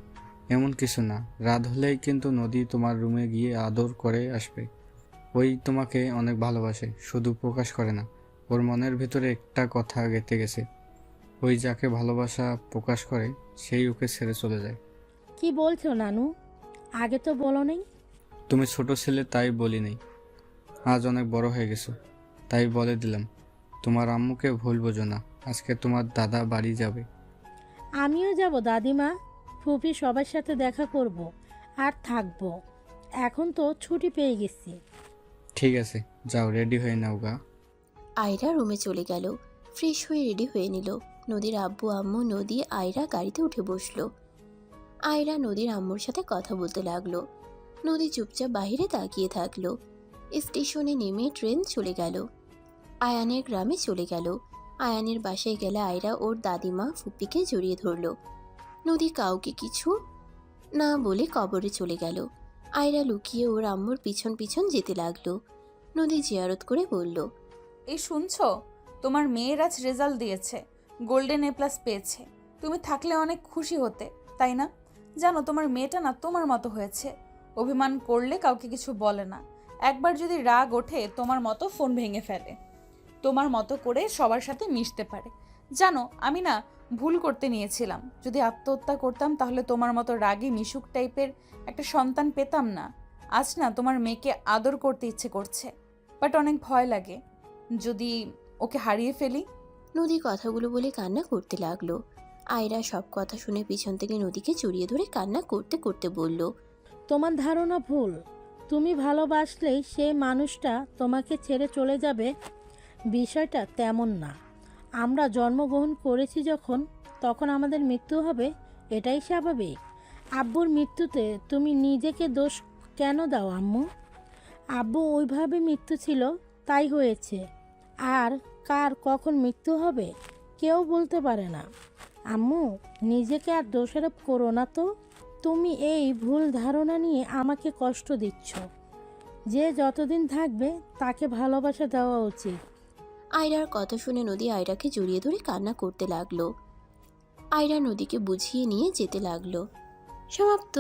এমন কিছু না, রাত হলেই কিন্তু নদী তোমার রুমে গিয়ে আদর করে আসবে। ওই তোমাকে অনেক ভালোবাসে, শুধু প্রকাশ করে না। ওর মনের ভিতরে একটা কথা গেঁথে গেছে, ওই যাকে ভালোবাসা প্রকাশ করে সেই ওকে ছেড়ে চলে যায়। কি বলছো নানু? আগে তো বলো নেই। তুমি ছোট ছেলে তাই বলি নাই, আজ অনেক বড় হয়ে গেছো তাই বলে দিলাম। তোমার আম্মুকে ভুল বোঝো না, আজকে তোমার দাদা বাড়ি যাবে। আমিও যাব দাদিমা, ফুপি সবার সাথে দেখা করব আর থাকবো। এখন তো ছুটি পেয়ে গেছি। ঠিক আছে, যাও রেডি হয়ে নাও গা। আয়রা রুমে চলে গেল। ফ্রেশ হয়ে রেডি হয়ে নিল। নদীর আব্বু আম্মু, নদী, আয়রা গাড়িতে উঠে বসলো। আয়রা নদীর আম্মুর সাথে কথা বলতে লাগলো। নদী চুপচাপ বাইরে তাকিয়ে থাকলো। স্টেশনে নেমে ট্রেন চলে গেল। আয়ানের গ্রামে চলে গেল। আয়ানের বাসায় গেলে আয়রা ওর দাদিমা ফুপ্পিকে জড়িয়ে ধরল। নদী কাউকে কিছু না বলে কবরে চলে গেল। আয়রা লুকিয়ে ওর আম্মুর পিছন পিছন যেতে লাগলো। নদী জিয়ারত করে বলল, এই শুনছো, তোমার মেয়ের আজ রেজাল্ট দিয়েছে, গোল্ডেন A+ পেয়েছে। তুমি থাকলে অনেক খুশি হতে, তাই না? জানো তোমার মেয়েটা না তোমার মতো হয়েছে, অভিমান করলে কাউকে কিছু বলে না। একবার যদি রাগ ওঠে তোমার মতো ফোন ভেঙে ফেলে, তোমার মতো করে সবার সাথে মিশতে পারে। জানো আমি না ভুল করতে নিয়েছিলাম, যদি আত্মহত্যা করতাম তাহলে তোমার মতো রাগী মিশুক টাইপের একটা সন্তান পেতাম না। আজ না তোমার মেয়েকে আদর করতে ইচ্ছে করছে, বাট অনেক ভয় লাগে যদি ওকে হারিয়ে ফেলি। নদী কথাগুলো বলে কান্না করতে লাগলো। আয়রা সব কথা শুনে পিছন থেকে নদীকে জড়িয়ে ধরে কান্না করতে করতে বলল, তোমার ধারণা ভুল। তুমি ভালোবাসলেই সেই মানুষটা তোমাকে ছেড়ে চলে যাবে, বিষয়টা তেমন না। আমরা জন্মগ্রহণ করেছি যখন, তখন আমাদের মৃত্যু হবে, এটাই স্বাভাবিক। আব্বুর মৃত্যুতে তুমি নিজেকে দোষ কেন দাও আম্মু? আব্বু ওইভাবে মৃত্যু ছিল, তাই হয়েছে। আর কার কখন মৃত্যু হবে কেউ বলতে পারে না। আম্মু, নিজেকে আর দোষারোপ করো না তো। তুমি এই ভুল ধারণা নিয়ে আমাকে কষ্ট দিচ্ছ। যে যতদিন থাকবে তাকে ভালোবাসা দেওয়া উচিত। আয়রার কথা শুনে নদী আয়রাকে জড়িয়ে ধরে কান্না করতে লাগলো। আয়রা নদীকে বুঝিয়ে নিয়ে যেতে লাগলো। সমাপ্ত।